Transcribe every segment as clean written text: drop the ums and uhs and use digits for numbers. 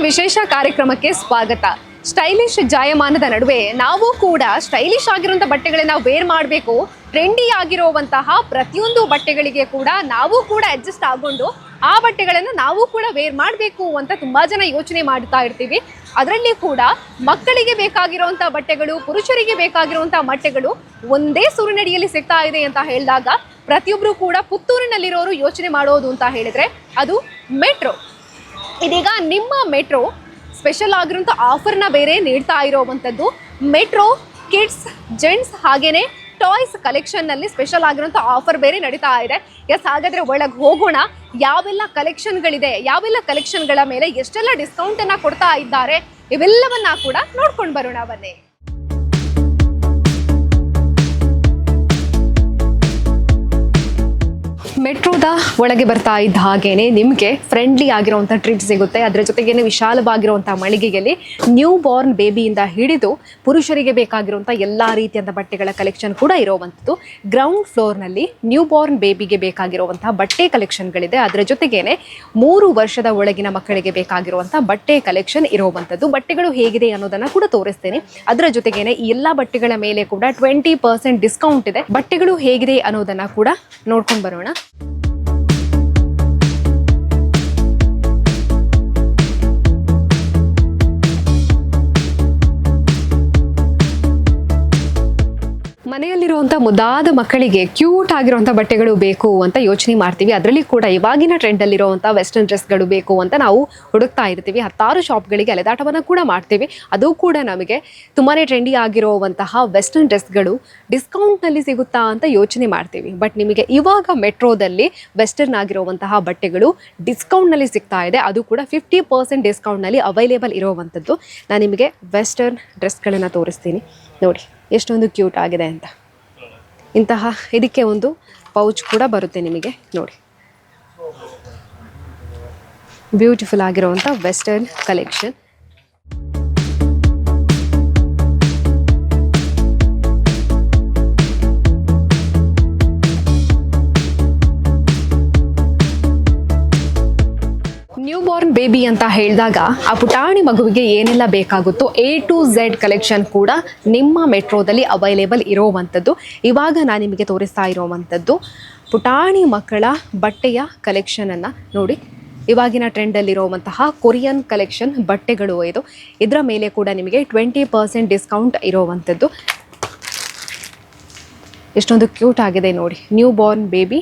ವಿಶೇಷ ಕಾರ್ಯಕ್ರಮಕ್ಕೆ ಸ್ವಾಗತ. ಸ್ಟೈಲಿಶ್ ಜಾಯಮಾನದ ನಡುವೆ ನಾವು ಕೂಡ ಸ್ಟೈಲಿಶ್ ಆಗಿರುವಂಥ ಬಟ್ಟೆಗಳನ್ನ ವೇರ್ ಮಾಡಬೇಕು. ಟ್ರೆಂಡಿ ಆಗಿರುವಂತಹ ಪ್ರತಿಯೊಂದು ಬಟ್ಟೆಗಳಿಗೆ ಕೂಡ ನಾವು ಕೂಡ ಅಡ್ಜಸ್ಟ್ ಆಗೊಂಡು ಆ ಬಟ್ಟೆಗಳನ್ನು ನಾವು ಕೂಡ ವೇರ್ ಮಾಡಬೇಕು ಅಂತ ತುಂಬಾ ಜನ ಯೋಚನೆ ಮಾಡ್ತಾ ಇರ್ತೀವಿ. ಅದರಲ್ಲಿ ಕೂಡ ಮಕ್ಕಳಿಗೆ ಬೇಕಾಗಿರುವಂಥ ಬಟ್ಟೆಗಳು, ಪುರುಷರಿಗೆ ಬೇಕಾಗಿರುವಂಥ ಬಟ್ಟೆಗಳು ಒಂದೇ ಸೂರಿನಡಿಯಲ್ಲಿ ಸಿಗ್ತಾ ಇದೆ ಅಂತ ಹೇಳಿದಾಗ ಪ್ರತಿಯೊಬ್ಬರು ಕೂಡ ಪುತ್ತೂರಿನಲ್ಲಿರೋರು ಯೋಚನೆ ಮಾಡೋದು ಅಂತ ಹೇಳಿದ್ರೆ ಅದು ಮೆಟ್ರೋ. ಇದೀಗ ನಿಮ್ಮ ಮೆಟ್ರೋ ಸ್ಪೆಷಲ್ ಆಗಿರುವಂಥ ಆಫರ್ನ ಬೇರೆ ನೀಡ್ತಾ ಇರೋವಂಥದ್ದು. ಮೆಟ್ರೋ ಕಿಡ್ಸ್, ಜೆಂಟ್ಸ್ ಹಾಗೇನೆ ಟಾಯ್ಸ್ ಕಲೆಕ್ಷನ್ನಲ್ಲಿ ಸ್ಪೆಷಲ್ ಆಗಿರುವಂಥ ಆಫರ್ ಬೇರೆ ನಡೀತಾ ಇದೆ. ಹಾಗಾದರೆ ಒಳಗೆ ಹೋಗೋಣ. ಯಾವೆಲ್ಲ ಕಲೆಕ್ಷನ್ಗಳಿದೆ, ಯಾವೆಲ್ಲ ಕಲೆಕ್ಷನ್ಗಳ ಮೇಲೆ ಎಷ್ಟೆಲ್ಲ ಡಿಸ್ಕೌಂಟನ್ನು ಕೊಡ್ತಾ ಇದ್ದಾರೆ, ಇವೆಲ್ಲವನ್ನ ಕೂಡ ನೋಡ್ಕೊಂಡು ಬರೋಣ ಬನ್ನಿ. ಮೆಟ್ರೋದ ಒಳಗೆ ಬರ್ತಾ ಇದ್ದ ಹಾಗೇನೆ ನಿಮಗೆ ಫ್ರೆಂಡ್ಲಿ ಆಗಿರುವಂಥ ಟ್ರೀಟ್ ಸಿಗುತ್ತೆ. ಅದರ ಜೊತೆಗೇನೆ ವಿಶಾಲವಾಗಿರುವಂಥ ಮಳಿಗೆಯಲ್ಲಿ ನ್ಯೂ ಬಾರ್ನ್ ಬೇಬಿಯಿಂದ ಹಿಡಿದು ಪುರುಷರಿಗೆ ಬೇಕಾಗಿರುವಂಥ ಎಲ್ಲ ರೀತಿಯಾದ ಬಟ್ಟೆಗಳ ಕಲೆಕ್ಷನ್ ಕೂಡ ಇರುವಂಥದ್ದು. ಗ್ರೌಂಡ್ ಫ್ಲೋರ್ನಲ್ಲಿ ನ್ಯೂ ಬಾರ್ನ್ ಬೇಬಿಗೆ ಬೇಕಾಗಿರುವಂಥ ಬಟ್ಟೆ ಕಲೆಕ್ಷನ್ಗಳಿದೆ. ಅದರ ಜೊತೆಗೇನೆ 3 ವರ್ಷದ ಒಳಗಿನ ಮಕ್ಕಳಿಗೆ ಬೇಕಾಗಿರುವಂಥ ಬಟ್ಟೆ ಕಲೆಕ್ಷನ್ ಇರುವಂಥದ್ದು. ಬಟ್ಟೆಗಳು ಹೇಗಿದೆ ಅನ್ನೋದನ್ನ ಕೂಡ ತೋರಿಸ್ತೇನೆ. ಅದರ ಜೊತೆಗೇನೆ ಈ ಎಲ್ಲ ಬಟ್ಟೆಗಳ ಮೇಲೆ ಕೂಡ 20% ಡಿಸ್ಕೌಂಟ್ ಇದೆ. ಬಟ್ಟೆಗಳು ಹೇಗಿದೆ ಅನ್ನೋದನ್ನ ಕೂಡ ನೋಡ್ಕೊಂಡು ಬರೋಣ. ಮನೆಯಲ್ಲಿರುವಂಥ ಮುದ್ದಾದ ಮಕ್ಕಳಿಗೆ ಕ್ಯೂಟ್ ಆಗಿರುವಂಥ ಬಟ್ಟೆಗಳು ಬೇಕು ಅಂತ ಯೋಚನೆ ಮಾಡ್ತೀವಿ. ಅದರಲ್ಲಿ ಕೂಡ ಇವಾಗಿನ ಟ್ರೆಂಡಲ್ಲಿರುವಂಥ ವೆಸ್ಟರ್ನ್ ಡ್ರೆಸ್ಗಳು ಬೇಕು ಅಂತ ನಾವು ಹುಡುಕ್ತಾ ಇರ್ತೀವಿ. 10 ಶಾಪ್ಗಳಿಗೆ ಅಲೆದಾಟವನ್ನು ಕೂಡ ಮಾಡ್ತೀವಿ. ಅದು ಕೂಡ ನಮಗೆ ತುಂಬಾ ಟ್ರೆಂಡಿ ಆಗಿರುವಂತಹ ವೆಸ್ಟರ್ನ್ ಡ್ರೆಸ್ಗಳು ಡಿಸ್ಕೌಂಟ್ನಲ್ಲಿ ಸಿಗುತ್ತಾ ಅಂತ ಯೋಚನೆ ಮಾಡ್ತೀವಿ. ಬಟ್ ನಿಮಗೆ ಇವಾಗ ಮೆಟ್ರೋದಲ್ಲಿ ವೆಸ್ಟರ್ನ್ ಆಗಿರುವಂತಹ ಬಟ್ಟೆಗಳು ಡಿಸ್ಕೌಂಟ್ನಲ್ಲಿ ಸಿಗ್ತಾ ಇದೆ. ಅದು ಕೂಡ 50% ಡಿಸ್ಕೌಂಟ್ನಲ್ಲಿ ಅವೈಲೇಬಲ್ ಇರುವಂಥದ್ದು. ನಾನು ನಿಮಗೆ ವೆಸ್ಟರ್ನ್ ಡ್ರೆಸ್ಗಳನ್ನು ತೋರಿಸ್ತೀನಿ. ನೋಡಿ ಎಷ್ಟೊಂದು ಕ್ಯೂಟ್ ಆಗಿದೆ ಅಂತ. ಇಂತಹ ಇದಕ್ಕೆ ಒಂದು ಪೌಚ್ ಕೂಡ ಬರುತ್ತೆ ನಿಮಗೆ. ನೋಡಿ ಬ್ಯೂಟಿಫುಲ್ ಆಗಿರುವಂಥ western collection. New Born baby ಅಂತ ಹೇಳಿದಾಗ ಆ ಪುಟಾಣಿ ಮಗುವಿಗೆ ಏನೆಲ್ಲ ಬೇಕಾಗುತ್ತೋ A to Z ಕಲೆಕ್ಷನ್ ಕೂಡ ನಿಮ್ಮ ಮೆಟ್ರೋದಲ್ಲಿ ಅವೈಲೇಬಲ್ ಇರೋವಂಥದ್ದು. ಇವಾಗ ನಾನು ನಿಮಗೆ ತೋರಿಸ್ತಾ ಇರೋವಂಥದ್ದು ಪುಟಾಣಿ ಮಕ್ಕಳ ಬಟ್ಟೆಯ ಕಲೆಕ್ಷನನ್ನು ನೋಡಿ. ಇವಾಗಿನ ಟ್ರೆಂಡಲ್ಲಿರುವಂತಹ ಕೊರಿಯನ್ ಕಲೆಕ್ಷನ್ ಬಟ್ಟೆಗಳು ಇದು. ಇದರ ಮೇಲೆ ಕೂಡ ನಿಮಗೆ 20% ಡಿಸ್ಕೌಂಟ್ ಇರೋವಂಥದ್ದು. ಎಷ್ಟೊಂದು ಕ್ಯೂಟ್ ಆಗಿದೆ ನೋಡಿ. ನ್ಯೂ ಬಾರ್ನ್ ಬೇಬಿ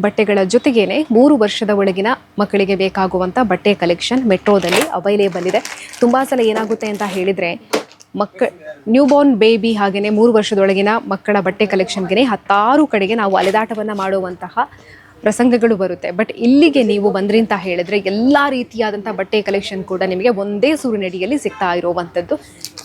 ಬಟ್ಟೆಗಳ ಜೊತೆಗೇನೆ 3 ವರ್ಷದ ಒಳಗಿನ ಮಕ್ಕಳಿಗೆ ಬೇಕಾಗುವಂಥ ಬಟ್ಟೆ ಕಲೆಕ್ಷನ್ ಮೆಟ್ರೋದಲ್ಲಿ ಅವೈಲೇಬಲ್ ಇದೆ. ತುಂಬ ಸಲ ಏನಾಗುತ್ತೆ ಅಂತ ಹೇಳಿದರೆ ನ್ಯೂ ಬಾರ್ನ್ ಬೇಬಿ ಹಾಗೆಯೇ 3 ವರ್ಷದೊಳಗಿನ ಮಕ್ಕಳ ಬಟ್ಟೆ ಕಲೆಕ್ಷನ್ಗೆ 10 ಕಡೆಗೆ ನಾವು ಅಲೆದಾಟವನ್ನು ಮಾಡುವಂತಹ ಪ್ರಸಂಗಗಳು ಬರುತ್ತೆ. ಬಟ್ ಇಲ್ಲಿಗೆ ನೀವು ಬಂದ್ರಿ ಅಂತ ಹೇಳಿದ್ರೆ ಎಲ್ಲ ರೀತಿಯಾದಂಥ ಬಟ್ಟೆ ಕಲೆಕ್ಷನ್ ಕೂಡ ನಿಮಗೆ ಒಂದೇ ಸೂರಿನಡಿಯಲ್ಲಿ ಸಿಗ್ತಾ ಇರುವಂಥದ್ದು.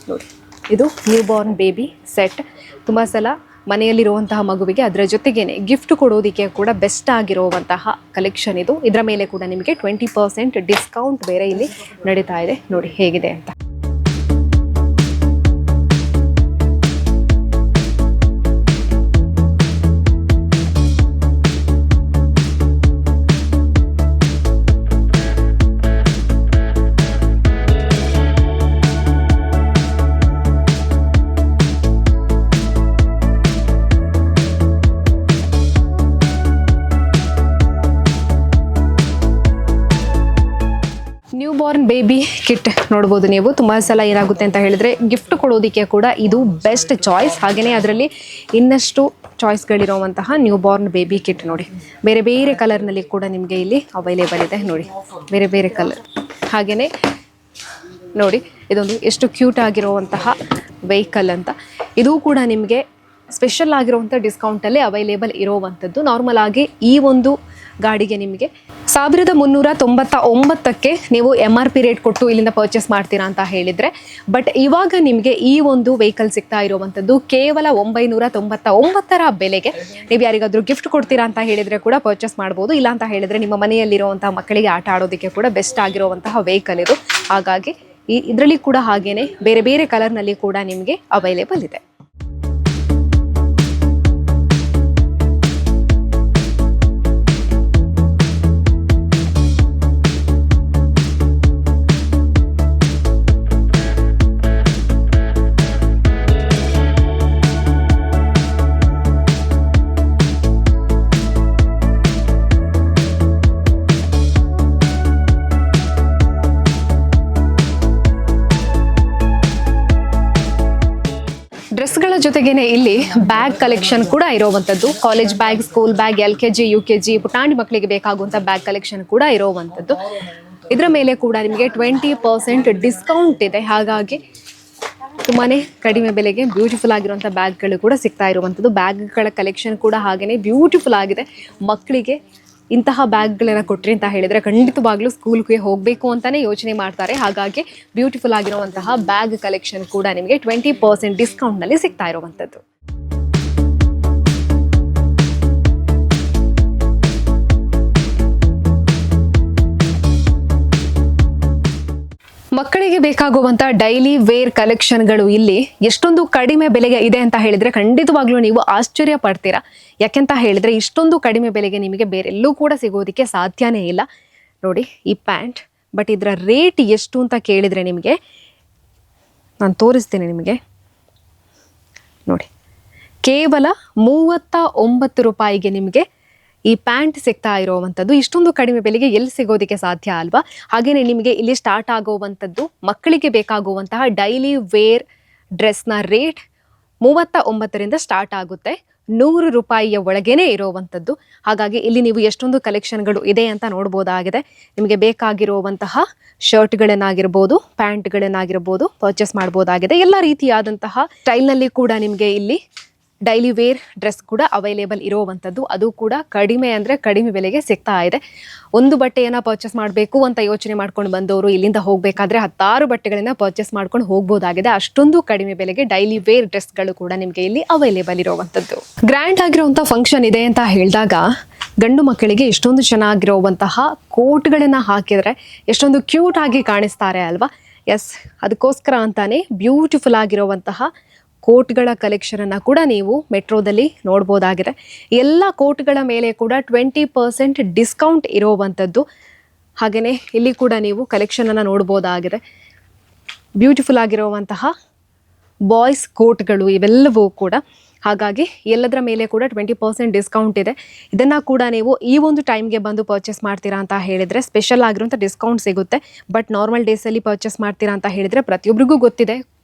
ನೋಡಿ ಇದು ನ್ಯೂ ಬಾರ್ನ್ ಬೇಬಿ ಸೆಟ್. ತುಂಬ ಸಲ ಮನೆಯಲ್ಲಿರುವಂತಹ ಮಗುವಿಗೆ ಅದರ ಜೊತೆಗೇನೆ ಗಿಫ್ಟ್ ಕೊಡೋದಕ್ಕೆ ಕೂಡ ಬೆಸ್ಟ್ ಆಗಿರುವಂತಹ ಕಲೆಕ್ಷನ್ ಇದು. ಇದರ ಮೇಲೆ ಕೂಡ ನಿಮಗೆ 20% ಡಿಸ್ಕೌಂಟ್ ಬೇರೆ ಇಲ್ಲಿ ನಡೀತಾ ಇದೆ. ನೋಡಿ ಹೇಗಿದೆ ಅಂತ. ನ್ಯೂ ಬಾರ್ನ್ ಬೇಬಿ ಕಿಟ್ ನೋಡ್ಬೋದು ನೀವು. ತುಂಬ ಸಲ ಏನಾಗುತ್ತೆ ಅಂತ ಹೇಳಿದ್ರೆ ಗಿಫ್ಟ್ ಕೊಡೋದಕ್ಕೆ ಕೂಡ ಇದು ಬೆಸ್ಟ್ ಚಾಯ್ಸ್. ಹಾಗೆಯೇ ಅದರಲ್ಲಿ ಇನ್ನಷ್ಟು ಚಾಯ್ಸ್ಗಳಿರುವಂತಹ ನ್ಯೂ ಬಾರ್ನ್ ಬೇಬಿ ಕಿಟ್ ನೋಡಿ. ಬೇರೆ ಬೇರೆ ಕಲರ್ನಲ್ಲಿ ಕೂಡ ನಿಮಗೆ ಇಲ್ಲಿ ಅವೈಲೇಬಲ್ ಇದೆ. ನೋಡಿ ಬೇರೆ ಬೇರೆ ಕಲರ್. ಹಾಗೆಯೇ ನೋಡಿ ಇದೊಂದು ಎಷ್ಟು ಕ್ಯೂಟ್ ಆಗಿರುವಂತಹ ವೆಹಿಕಲ್ ಅಂತ. ಇದು ಕೂಡ ನಿಮಗೆ ಸ್ಪೆಷಲ್ ಆಗಿರುವಂಥ ಡಿಸ್ಕೌಂಟಲ್ಲೇ ಅವೈಲೇಬಲ್ ಇರೋವಂಥದ್ದು. ನಾರ್ಮಲ್ ಆಗಿ ಈ ಒಂದು ಗಾಡಿಗೆ ನಿಮಗೆ 1399ಕ್ಕೆ ನೀವು MRP ರೇಟ್ ಕೊಟ್ಟು ಇಲ್ಲಿಂದ ಪರ್ಚೇಸ್ ಮಾಡ್ತೀರಾ ಅಂತ ಹೇಳಿದರೆ, ಬಟ್ ಇವಾಗ ನಿಮಗೆ ಈ ಒಂದು ವೆಹಿಕಲ್ ಸಿಗ್ತಾ ಇರುವಂಥದ್ದು ಕೇವಲ 999ರ ಬೆಲೆಗೆ. ನೀವು ಯಾರಿಗಾದ್ರೂ ಗಿಫ್ಟ್ ಕೊಡ್ತೀರಾ ಅಂತ ಹೇಳಿದರೆ ಕೂಡ ಪರ್ಚೇಸ್ ಮಾಡ್ಬೋದು. ಇಲ್ಲ ಅಂತ ಹೇಳಿದರೆ ನಿಮ್ಮ ಮನೆಯಲ್ಲಿರುವಂಥ ಮಕ್ಕಳಿಗೆ ಆಟ ಆಡೋದಕ್ಕೆ ಕೂಡ ಬೆಸ್ಟ್ ಆಗಿರುವಂತಹ ವೆಹಿಕಲ್ ಇದು. ಹಾಗಾಗಿ ಇದರಲ್ಲಿ ಕೂಡ ಹಾಗೇನೆ ಬೇರೆ ಬೇರೆ ಕಲರ್ನಲ್ಲಿ ಕೂಡ ನಿಮಗೆ ಅವೈಲೇಬಲ್ ಇದೆ. ಜೊತೆಗೇನೆ ಇಲ್ಲಿ ಬ್ಯಾಗ್ ಕಲೆಕ್ಷನ್ ಕೂಡ ಇರೋವಂಥದ್ದು, college bag, school bag, LKG UKG ಪುಟಾಣಿ ಮಕ್ಕಳಿಗೆ ಬೇಕಾಗುವಂಥ ಬ್ಯಾಗ್ ಕಲೆಕ್ಷನ್ ಕೂಡ ಇರೋವಂಥದ್ದು. ಇದರ ಮೇಲೆ ಕೂಡ ನಿಮಗೆ 20% ಡಿಸ್ಕೌಂಟ್ ಇದೆ. ಹಾಗಾಗಿ ತುಂಬಾ ಕಡಿಮೆ ಬೆಲೆಗೆ ಬ್ಯೂಟಿಫುಲ್ ಆಗಿರುವಂಥ ಬ್ಯಾಗ್ಗಳು ಕೂಡ ಸಿಗ್ತಾ ಇರುವಂಥದ್ದು. ಬ್ಯಾಗ್ಗಳ ಕಲೆಕ್ಷನ್ ಕೂಡ ಹಾಗೆಯೇ ಬ್ಯೂಟಿಫುಲ್ ಆಗಿದೆ. ಮಕ್ಕಳಿಗೆ ಇಂತಹ ಬ್ಯಾಗ್ಗಳನ್ನು ಕೊಟ್ಟರೆ ಅಂತ ಹೇಳಿದರೆ ಖಂಡಿತವಾಗ್ಲೂ ಸ್ಕೂಲ್ಗೆ ಹೋಗಬೇಕು ಅಂತಲೇ ಯೋಚನೆ ಮಾಡ್ತಾರೆ. ಹಾಗಾಗಿ ಬ್ಯೂಟಿಫುಲ್ ಆಗಿರುವಂತಹ ಬ್ಯಾಗ್ ಕಲೆಕ್ಷನ್ ಕೂಡ ನಿಮಗೆ 20% ಡಿಸ್ಕೌಂಟ್ನಲ್ಲಿ ಸಿಗ್ತಾ ಇರುವಂಥದ್ದು. ಮಕ್ಕಳಿಗೆ ಬೇಕಾಗುವಂಥ ಡೈಲಿ ವೇರ್ ಕಲೆಕ್ಷನ್ಗಳು ಇಲ್ಲಿ ಎಷ್ಟೊಂದು ಕಡಿಮೆ ಬೆಲೆಗೆ ಇದೆ ಅಂತ ಹೇಳಿದರೆ ಖಂಡಿತವಾಗ್ಲೂ ನೀವು ಆಶ್ಚರ್ಯ ಪಡ್ತೀರಾ. ಯಾಕೆಂತ ಹೇಳಿದರೆ ಇಷ್ಟೊಂದು ಕಡಿಮೆ ಬೆಲೆಗೆ ನಿಮಗೆ ಬೇರೆಲ್ಲೂ ಕೂಡ ಸಿಗೋದಕ್ಕೆ ಸಾಧ್ಯನೇ ಇಲ್ಲ. ನೋಡಿ ಈ ಪ್ಯಾಂಟ್, ಬಟ್ ಇದರ ರೇಟ್ ಎಷ್ಟು ಅಂತ ಕೇಳಿದರೆ ನಿಮಗೆ ನಾನು ತೋರಿಸ್ತೀನಿ. ನಿಮಗೆ ನೋಡಿ, ಕೇವಲ 39 ರೂಪಾಯಿಗೆ ನಿಮಗೆ ಈ ಪ್ಯಾಂಟ್ ಸಿಗ್ತಾ ಇರೋವಂಥದ್ದು. ಇಷ್ಟೊಂದು ಕಡಿಮೆ ಬೆಲೆಗೆ ಎಲ್ಲಿ ಸಿಗೋದಕ್ಕೆ ಸಾಧ್ಯ ಅಲ್ವಾ? ಹಾಗೆಯೇ ನಿಮಗೆ ಇಲ್ಲಿ ಸ್ಟಾರ್ಟ್ ಆಗುವಂಥದ್ದು ಮಕ್ಕಳಿಗೆ ಬೇಕಾಗುವಂತಹ ಡೈಲಿ ವೇರ್ ಡ್ರೆಸ್ನ ರೇಟ್ 39ರಿಂದ ಸ್ಟಾರ್ಟ್ ಆಗುತ್ತೆ. 100 ರೂಪಾಯಿಯ ಒಳಗೇನೆ ಇರೋವಂಥದ್ದು. ಹಾಗಾಗಿ ಇಲ್ಲಿ ನೀವು ಎಷ್ಟೊಂದು ಕಲೆಕ್ಷನ್ಗಳು ಇದೆ ಅಂತ ನೋಡ್ಬೋದಾಗಿದೆ. ನಿಮಗೆ ಬೇಕಾಗಿರುವಂತಹ ಶರ್ಟ್ಗಳನ್ನಾಗಿರ್ಬೋದು, ಪ್ಯಾಂಟ್ಗಳನ್ನಾಗಿರ್ಬೋದು ಪರ್ಚೇಸ್ ಮಾಡ್ಬೋದಾಗಿದೆ. ಎಲ್ಲ ರೀತಿಯಾದಂತಹ ಸ್ಟೈಲ್ನಲ್ಲಿ ಕೂಡ ನಿಮಗೆ ಇಲ್ಲಿ ಡೈಲಿ ವೇರ್ ಡ್ರೆಸ್ ಕೂಡ ಅವೈಲೇಬಲ್ ಇರೋವಂಥದ್ದು. ಅದು ಕೂಡ ಕಡಿಮೆ ಅಂದರೆ ಕಡಿಮೆ ಬೆಲೆಗೆ ಸಿಗ್ತಾ ಇದೆ. ಒಂದು ಬಟ್ಟೆಯನ್ನು ಪರ್ಚೇಸ್ ಮಾಡಬೇಕು ಅಂತ ಯೋಚನೆ ಮಾಡ್ಕೊಂಡು ಬಂದವರು ಇಲ್ಲಿಂದ ಹೋಗಬೇಕಾದ್ರೆ 10 ಬಟ್ಟೆಗಳನ್ನು ಪರ್ಚೇಸ್ ಮಾಡ್ಕೊಂಡು ಹೋಗ್ಬೋದಾಗಿದೆ. ಅಷ್ಟೊಂದು ಕಡಿಮೆ ಬೆಲೆಗೆ ಡೈಲಿ ವೇರ್ ಡ್ರೆಸ್ಗಳು ಕೂಡ ನಿಮಗೆ ಇಲ್ಲಿ ಅವೈಲೇಬಲ್ ಇರೋವಂಥದ್ದು. ಗ್ರ್ಯಾಂಡ್ ಆಗಿರುವಂಥ ಫಂಕ್ಷನ್ ಇದೆ ಅಂತ ಹೇಳಿದಾಗ ಗಂಡು ಮಕ್ಕಳಿಗೆ ಇಷ್ಟೊಂದು ಚೆನ್ನಾಗಿರುವಂತಹ ಕೋಟ್ಗಳನ್ನು ಹಾಕಿದರೆ ಎಷ್ಟೊಂದು ಕ್ಯೂಟ್ ಆಗಿ ಕಾಣಿಸ್ತಾರೆ ಅಲ್ವಾ? ಎಸ್, ಅದಕ್ಕೋಸ್ಕರ ಅಂತಾನೆ ಬ್ಯೂಟಿಫುಲ್ ಆಗಿರುವಂತಹ ಕೋಟ್ಗಳ ಕಲೆಕ್ಷನನ್ನು ಕೂಡ ನೀವು ಮೆಟ್ರೋದಲ್ಲಿ ನೋಡ್ಬೋದಾಗಿದೆ. ಎಲ್ಲ ಕೋಟ್ಗಳ ಮೇಲೆ ಕೂಡ 20% ಡಿಸ್ಕೌಂಟ್ ಇರೋವಂಥದ್ದು. ಹಾಗೆಯೇ ಇಲ್ಲಿ ಕೂಡ ನೀವು ಕಲೆಕ್ಷನನ್ನು ನೋಡ್ಬೋದಾಗಿದೆ. ಬ್ಯೂಟಿಫುಲ್ ಆಗಿರುವಂತಹ ಬಾಯ್ಸ್ ಕೋಟ್ಗಳು ಇವೆಲ್ಲವೂ ಕೂಡ. ಹಾಗಾಗಿ ಎಲ್ಲದರ ಮೇಲೆ ಕೂಡ 20% ಡಿಸ್ಕೌಂಟ್ ಇದೆ. ಇದನ್ನು ಕೂಡ ನೀವು ಈ ಒಂದು ಟೈಮ್ಗೆ ಬಂದು ಪರ್ಚೇಸ್ ಮಾಡ್ತೀರಾ ಅಂತ ಹೇಳಿದರೆ ಸ್ಪೆಷಲ್ ಆಗಿರುವಂಥ ಡಿಸ್ಕೌಂಟ್ ಸಿಗುತ್ತೆ. ಬಟ್ ನಾರ್ಮಲ್ ಡೇಸಲ್ಲಿ ಪರ್ಚೇಸ್ ಮಾಡ್ತೀರಾ ಅಂತ ಹೇಳಿದರೆ ಪ್ರತಿಯೊಬ್ಬರಿಗೂ ಗೊತ್ತಿದೆ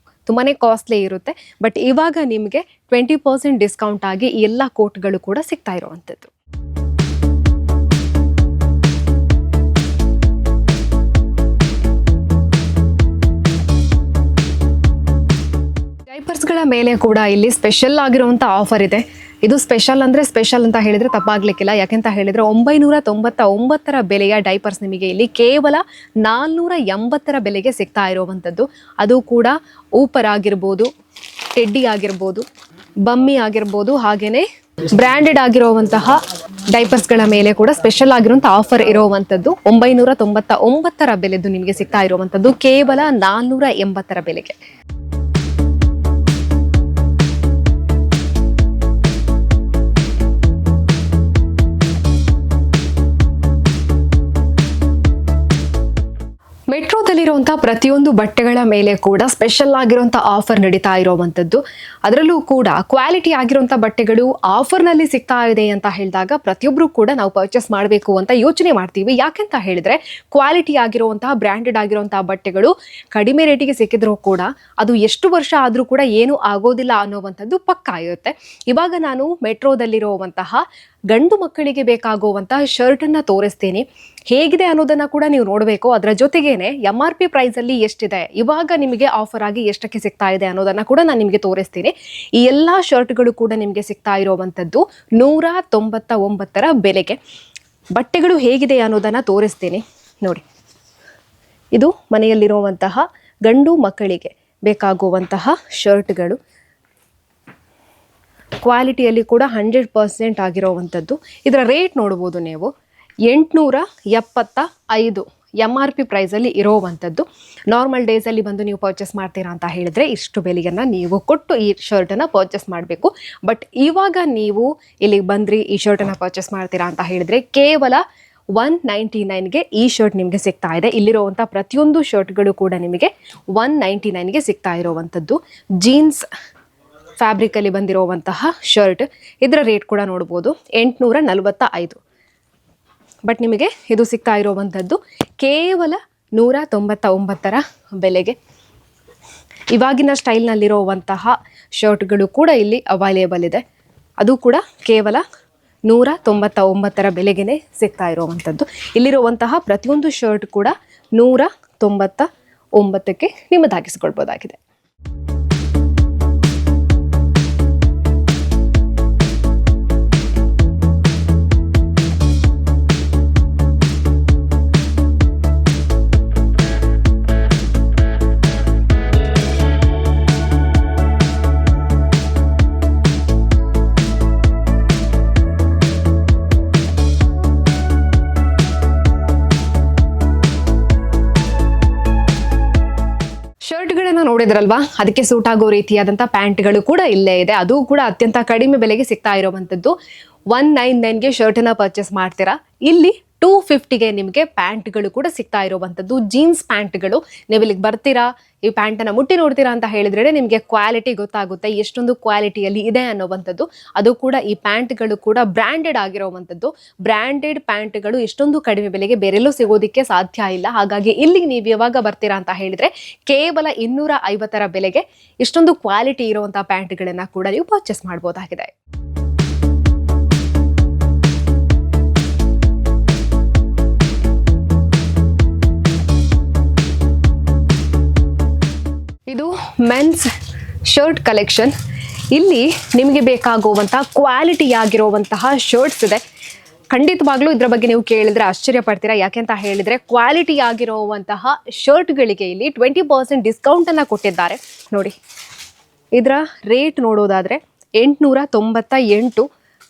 ತುಂಬಾ ಕಾಸ್ಟ್ಲಿ ಇರುತ್ತೆ. ಬಟ್ ಇವಾಗ ನಿಮಗೆ 20% ಡಿಸ್ಕೌಂಟ್ ಆಗಿ ಎಲ್ಲ ಕೋಟ್ಗಳು ಕೂಡ ಸಿಗ್ತಾ ಇರುವಂಥದ್ದು. ಡೈಪರ್ಸ್ಗಳ ಮೇಲೆ ಕೂಡ ಇಲ್ಲಿ ಸ್ಪೆಷಲ್ ಆಗಿರುವಂಥ ಆಫರ್ ಇದೆ. ಇದು ಸ್ಪೆಷಲ್ ಅಂದರೆ ಸ್ಪೆಷಲ್ ಅಂತ ಹೇಳಿದರೆ ತಪ್ಪಾಗಲಿಕ್ಕಿಲ್ಲ. ಯಾಕೆಂತ ಹೇಳಿದರೆ 999 ಬೆಲೆಯ ಡೈಪರ್ಸ್ ನಿಮಗೆ ಇಲ್ಲಿ ಕೇವಲ 480 ಬೆಲೆಗೆ ಸಿಗ್ತಾ ಇರುವಂಥದ್ದು. ಅದು ಕೂಡ ಊಪರ್ ಆಗಿರ್ಬೋದು, ಟೆಡ್ಡಿ ಆಗಿರ್ಬೋದು, ಬಮ್ಮಿ ಆಗಿರ್ಬೋದು, ಹಾಗೆಯೇ ಬ್ರ್ಯಾಂಡೆಡ್ ಆಗಿರುವಂತಹ ಡೈಪರ್ಸ್ಗಳ ಮೇಲೆ ಕೂಡ ಸ್ಪೆಷಲ್ ಆಗಿರುವಂಥ ಆಫರ್ ಇರುವಂಥದ್ದು. 999 ಬೆಲೆದು ನಿಮಗೆ ಸಿಗ್ತಾ ಇರುವಂಥದ್ದು ಕೇವಲ 480 ಬೆಲೆಗೆ. ಮೆಟ್ರೋದಲ್ಲಿರುವಂಥ ಪ್ರತಿಯೊಂದು ಬಟ್ಟೆಗಳ ಮೇಲೆ ಕೂಡ ಸ್ಪೆಷಲ್ ಆಗಿರುವಂಥ ಆಫರ್ ನಡೀತಾ ಇರೋವಂಥದ್ದು. ಅದರಲ್ಲೂ ಕೂಡ ಕ್ವಾಲಿಟಿ ಆಗಿರುವಂಥ ಬಟ್ಟೆಗಳು ಆಫರ್ನಲ್ಲಿ ಸಿಗ್ತಾ ಇದೆ ಅಂತ ಹೇಳಿದಾಗ ಪ್ರತಿಯೊಬ್ಬರು ಕೂಡ ನಾವು ಪರ್ಚೇಸ್ ಮಾಡಬೇಕು ಅಂತ ಯೋಚನೆ ಮಾಡ್ತೀವಿ. ಯಾಕೆಂತ ಹೇಳಿದರೆ ಕ್ವಾಲಿಟಿ ಆಗಿರುವಂತಹ ಬ್ರ್ಯಾಂಡೆಡ್ ಆಗಿರುವಂತಹ ಬಟ್ಟೆಗಳು ಕಡಿಮೆ ರೇಟಿಗೆ ಸಿಕ್ಕಿದ್ರೂ ಕೂಡ ಅದು ಎಷ್ಟು ವರ್ಷ ಆದರೂ ಕೂಡ ಏನೂ ಆಗೋದಿಲ್ಲ ಅನ್ನೋವಂಥದ್ದು ಪಕ್ಕಾ ಇರುತ್ತೆ. ಇವಾಗ ನಾನು ಮೆಟ್ರೋದಲ್ಲಿರುವಂತಹ ಗಂಡು ಮಕ್ಕಳಿಗೆ ಬೇಕಾಗುವಂತಹ ಶರ್ಟನ್ನು ತೋರಿಸ್ತೀನಿ. ಹೇಗಿದೆ ಅನ್ನೋದನ್ನು ಕೂಡ ನೀವು ನೋಡಬೇಕು. ಅದರ ಜೊತೆಗೇನೆ MRP ಪ್ರೈಸಲ್ಲಿ ಎಷ್ಟಿದೆ, ಇವಾಗ ನಿಮಗೆ ಆಫರ್ ಆಗಿ ಎಷ್ಟಕ್ಕೆ ಸಿಗ್ತಾ ಇದೆ ಅನ್ನೋದನ್ನು ಕೂಡ ನಾನು ನಿಮಗೆ ತೋರಿಸ್ತೀನಿ. ಈ ಎಲ್ಲ ಶರ್ಟ್ಗಳು ಕೂಡ ನಿಮಗೆ ಸಿಗ್ತಾ ಇರೋವಂಥದ್ದು 199 ಬೆಲೆಗೆ. ಬಟ್ಟೆಗಳು ಹೇಗಿದೆ ಅನ್ನೋದನ್ನು ತೋರಿಸ್ತೀನಿ ನೋಡಿ. ಇದು ಮನೆಯಲ್ಲಿರುವಂತಹ ಗಂಡು ಮಕ್ಕಳಿಗೆ ಬೇಕಾಗುವಂತಹ ಶರ್ಟ್ಗಳು. ಕ್ವಾಲಿಟಿಯಲ್ಲಿ ಕೂಡ 100% ಆಗಿರೋವಂಥದ್ದು. ಇದರ ರೇಟ್ ನೋಡ್ಬೋದು ನೀವು, 875 MRP ಪ್ರೈಸಲ್ಲಿ ಇರೋವಂಥದ್ದು. ನಾರ್ಮಲ್ ಡೇಸಲ್ಲಿ ಬಂದು ನೀವು ಪರ್ಚೇಸ್ ಮಾಡ್ತೀರಾ ಅಂತ ಹೇಳಿದರೆ ಇಷ್ಟು ಬೆಲೆಯನ್ನು ನೀವು ಕೊಟ್ಟು ಈ ಶರ್ಟನ್ನು ಪರ್ಚೇಸ್ ಮಾಡಬೇಕು. ಬಟ್ ಇವಾಗ ನೀವು ಇಲ್ಲಿಗೆ ಬಂದ್ರಿ, ಈ ಶರ್ಟನ್ನು ಪರ್ಚೇಸ್ ಮಾಡ್ತೀರಾ ಅಂತ ಹೇಳಿದರೆ ಕೇವಲ 199ಗೆ ಈ ಶರ್ಟ್ ನಿಮಗೆ ಸಿಗ್ತಾ ಇದೆ. ಇಲ್ಲಿರುವಂಥ ಪ್ರತಿಯೊಂದು ಶರ್ಟ್ಗಳು ಕೂಡ ನಿಮಗೆ 199ಗೆ ಸಿಗ್ತಾ ಇರೋವಂಥದ್ದು. ಜೀನ್ಸ್ ಫ್ಯಾಬ್ರಿಕಲ್ಲಿ ಬಂದಿರುವಂತಹ ಶರ್ಟ್, ಇದರ ರೇಟ್ ಕೂಡ ನೋಡ್ಬೋದು 845. ಬಟ್ ನಿಮಗೆ ಇದು ಸಿಗ್ತಾ ಇರೋವಂಥದ್ದು ಕೇವಲ 199 ಬೆಲೆಗೆ. ಇವಾಗಿನ ಸ್ಟೈಲ್ನಲ್ಲಿರುವಂತಹ ಶರ್ಟ್ಗಳು ಕೂಡ ಇಲ್ಲಿ ಅವೈಲೇಬಲ್ ಇದೆ. ಅದು ಕೂಡ ಕೇವಲ 199 ಬೆಲೆಗೆ ಸಿಗ್ತಾ ಇರುವಂಥದ್ದು. ಇಲ್ಲಿರುವಂತಹ ಪ್ರತಿಯೊಂದು ಶರ್ಟ್ ಕೂಡ 199ಕ್ಕೆ ನಿಮ್ಮದಾಗಿಸಿಕೊಳ್ಬೋದಾಗಿದೆ. ಶರ್ಟ್ಗಳನ್ನ ನೋಡಿದ್ರಲ್ವಾ, ಅದಕ್ಕೆ ಸೂಟ್ ಆಗೋ ರೀತಿಯಾದಂಥ ಪ್ಯಾಂಟ್ಗಳು ಕೂಡ ಇಲ್ಲೇ ಇದೆ. ಅದು ಕೂಡ ಅತ್ಯಂತ ಕಡಿಮೆ ಬೆಲೆಗೆ ಸಿಗ್ತಾ ಇರುವಂಥದ್ದು. 199ಗೆ ಶರ್ಟನ್ನ ಪರ್ಚೇಸ್ ಮಾಡ್ತೀರಾ, ಇಲ್ಲಿ 250ಗೆ ನಿಮಗೆ ಪ್ಯಾಂಟ್ಗಳು ಕೂಡ ಸಿಗ್ತಾ ಇರುವಂಥದ್ದು. ಜೀನ್ಸ್ ಪ್ಯಾಂಟ್ಗಳು. ನೀವು ಇಲ್ಲಿಗೆ ಬರ್ತೀರಾ, ಈ ಪ್ಯಾಂಟನ್ನು ಮುಟ್ಟಿ ನೋಡ್ತೀರಾ ಅಂತ ಹೇಳಿದ್ರೆ ನಿಮಗೆ ಕ್ವಾಲಿಟಿ ಗೊತ್ತಾಗುತ್ತೆ, ಎಷ್ಟೊಂದು ಕ್ವಾಲಿಟಿಯಲ್ಲಿ ಇದೆ ಅನ್ನೋವಂಥದ್ದು. ಅದು ಕೂಡ ಈ ಪ್ಯಾಂಟ್ಗಳು ಕೂಡ ಬ್ರ್ಯಾಂಡೆಡ್ ಆಗಿರೋವಂಥದ್ದು. ಬ್ರ್ಯಾಂಡೆಡ್ ಪ್ಯಾಂಟ್ಗಳು ಇಷ್ಟೊಂದು ಕಡಿಮೆ ಬೆಲೆಗೆ ಬೇರೆಲ್ಲೂ ಸಿಗೋದಕ್ಕೆ ಸಾಧ್ಯ ಇಲ್ಲ. ಹಾಗಾಗಿ ಇಲ್ಲಿಗೆ ನೀವು ಯಾವಾಗ ಬರ್ತೀರಾ ಅಂತ ಹೇಳಿದ್ರೆ ಕೇವಲ 250 ಬೆಲೆಗೆ ಇಷ್ಟೊಂದು ಕ್ವಾಲಿಟಿ ಇರುವಂತಹ ಪ್ಯಾಂಟ್ಗಳನ್ನ ಕೂಡ ನೀವು ಪರ್ಚೇಸ್ ಮಾಡ್ಬೋದಾಗಿದೆ. ಇದು ಮೆನ್ಸ್ ಶರ್ಟ್ ಕಲೆಕ್ಷನ್. ಇಲ್ಲಿ ನಿಮಗೆ ಬೇಕಾಗುವಂಥ ಕ್ವಾಲಿಟಿ ಆಗಿರುವಂತಹ ಶರ್ಟ್ಸ್ ಇದೆ. ಖಂಡಿತವಾಗ್ಲೂ ಇದರ ಬಗ್ಗೆ ನೀವು ಕೇಳಿದ್ರೆ ಆಶ್ಚರ್ಯ ಪಡ್ತೀರಾ. ಯಾಕೆಂತ ಹೇಳಿದ್ರೆ ಕ್ವಾಲಿಟಿ ಆಗಿರುವಂತಹ ಶರ್ಟ್ಗಳಿಗೆ ಇಲ್ಲಿ 20% ಡಿಸ್ಕೌಂಟನ್ನು ಕೊಟ್ಟಿದ್ದಾರೆ. ನೋಡಿ, ಇದರ ರೇಟ್ ನೋಡೋದಾದರೆ 898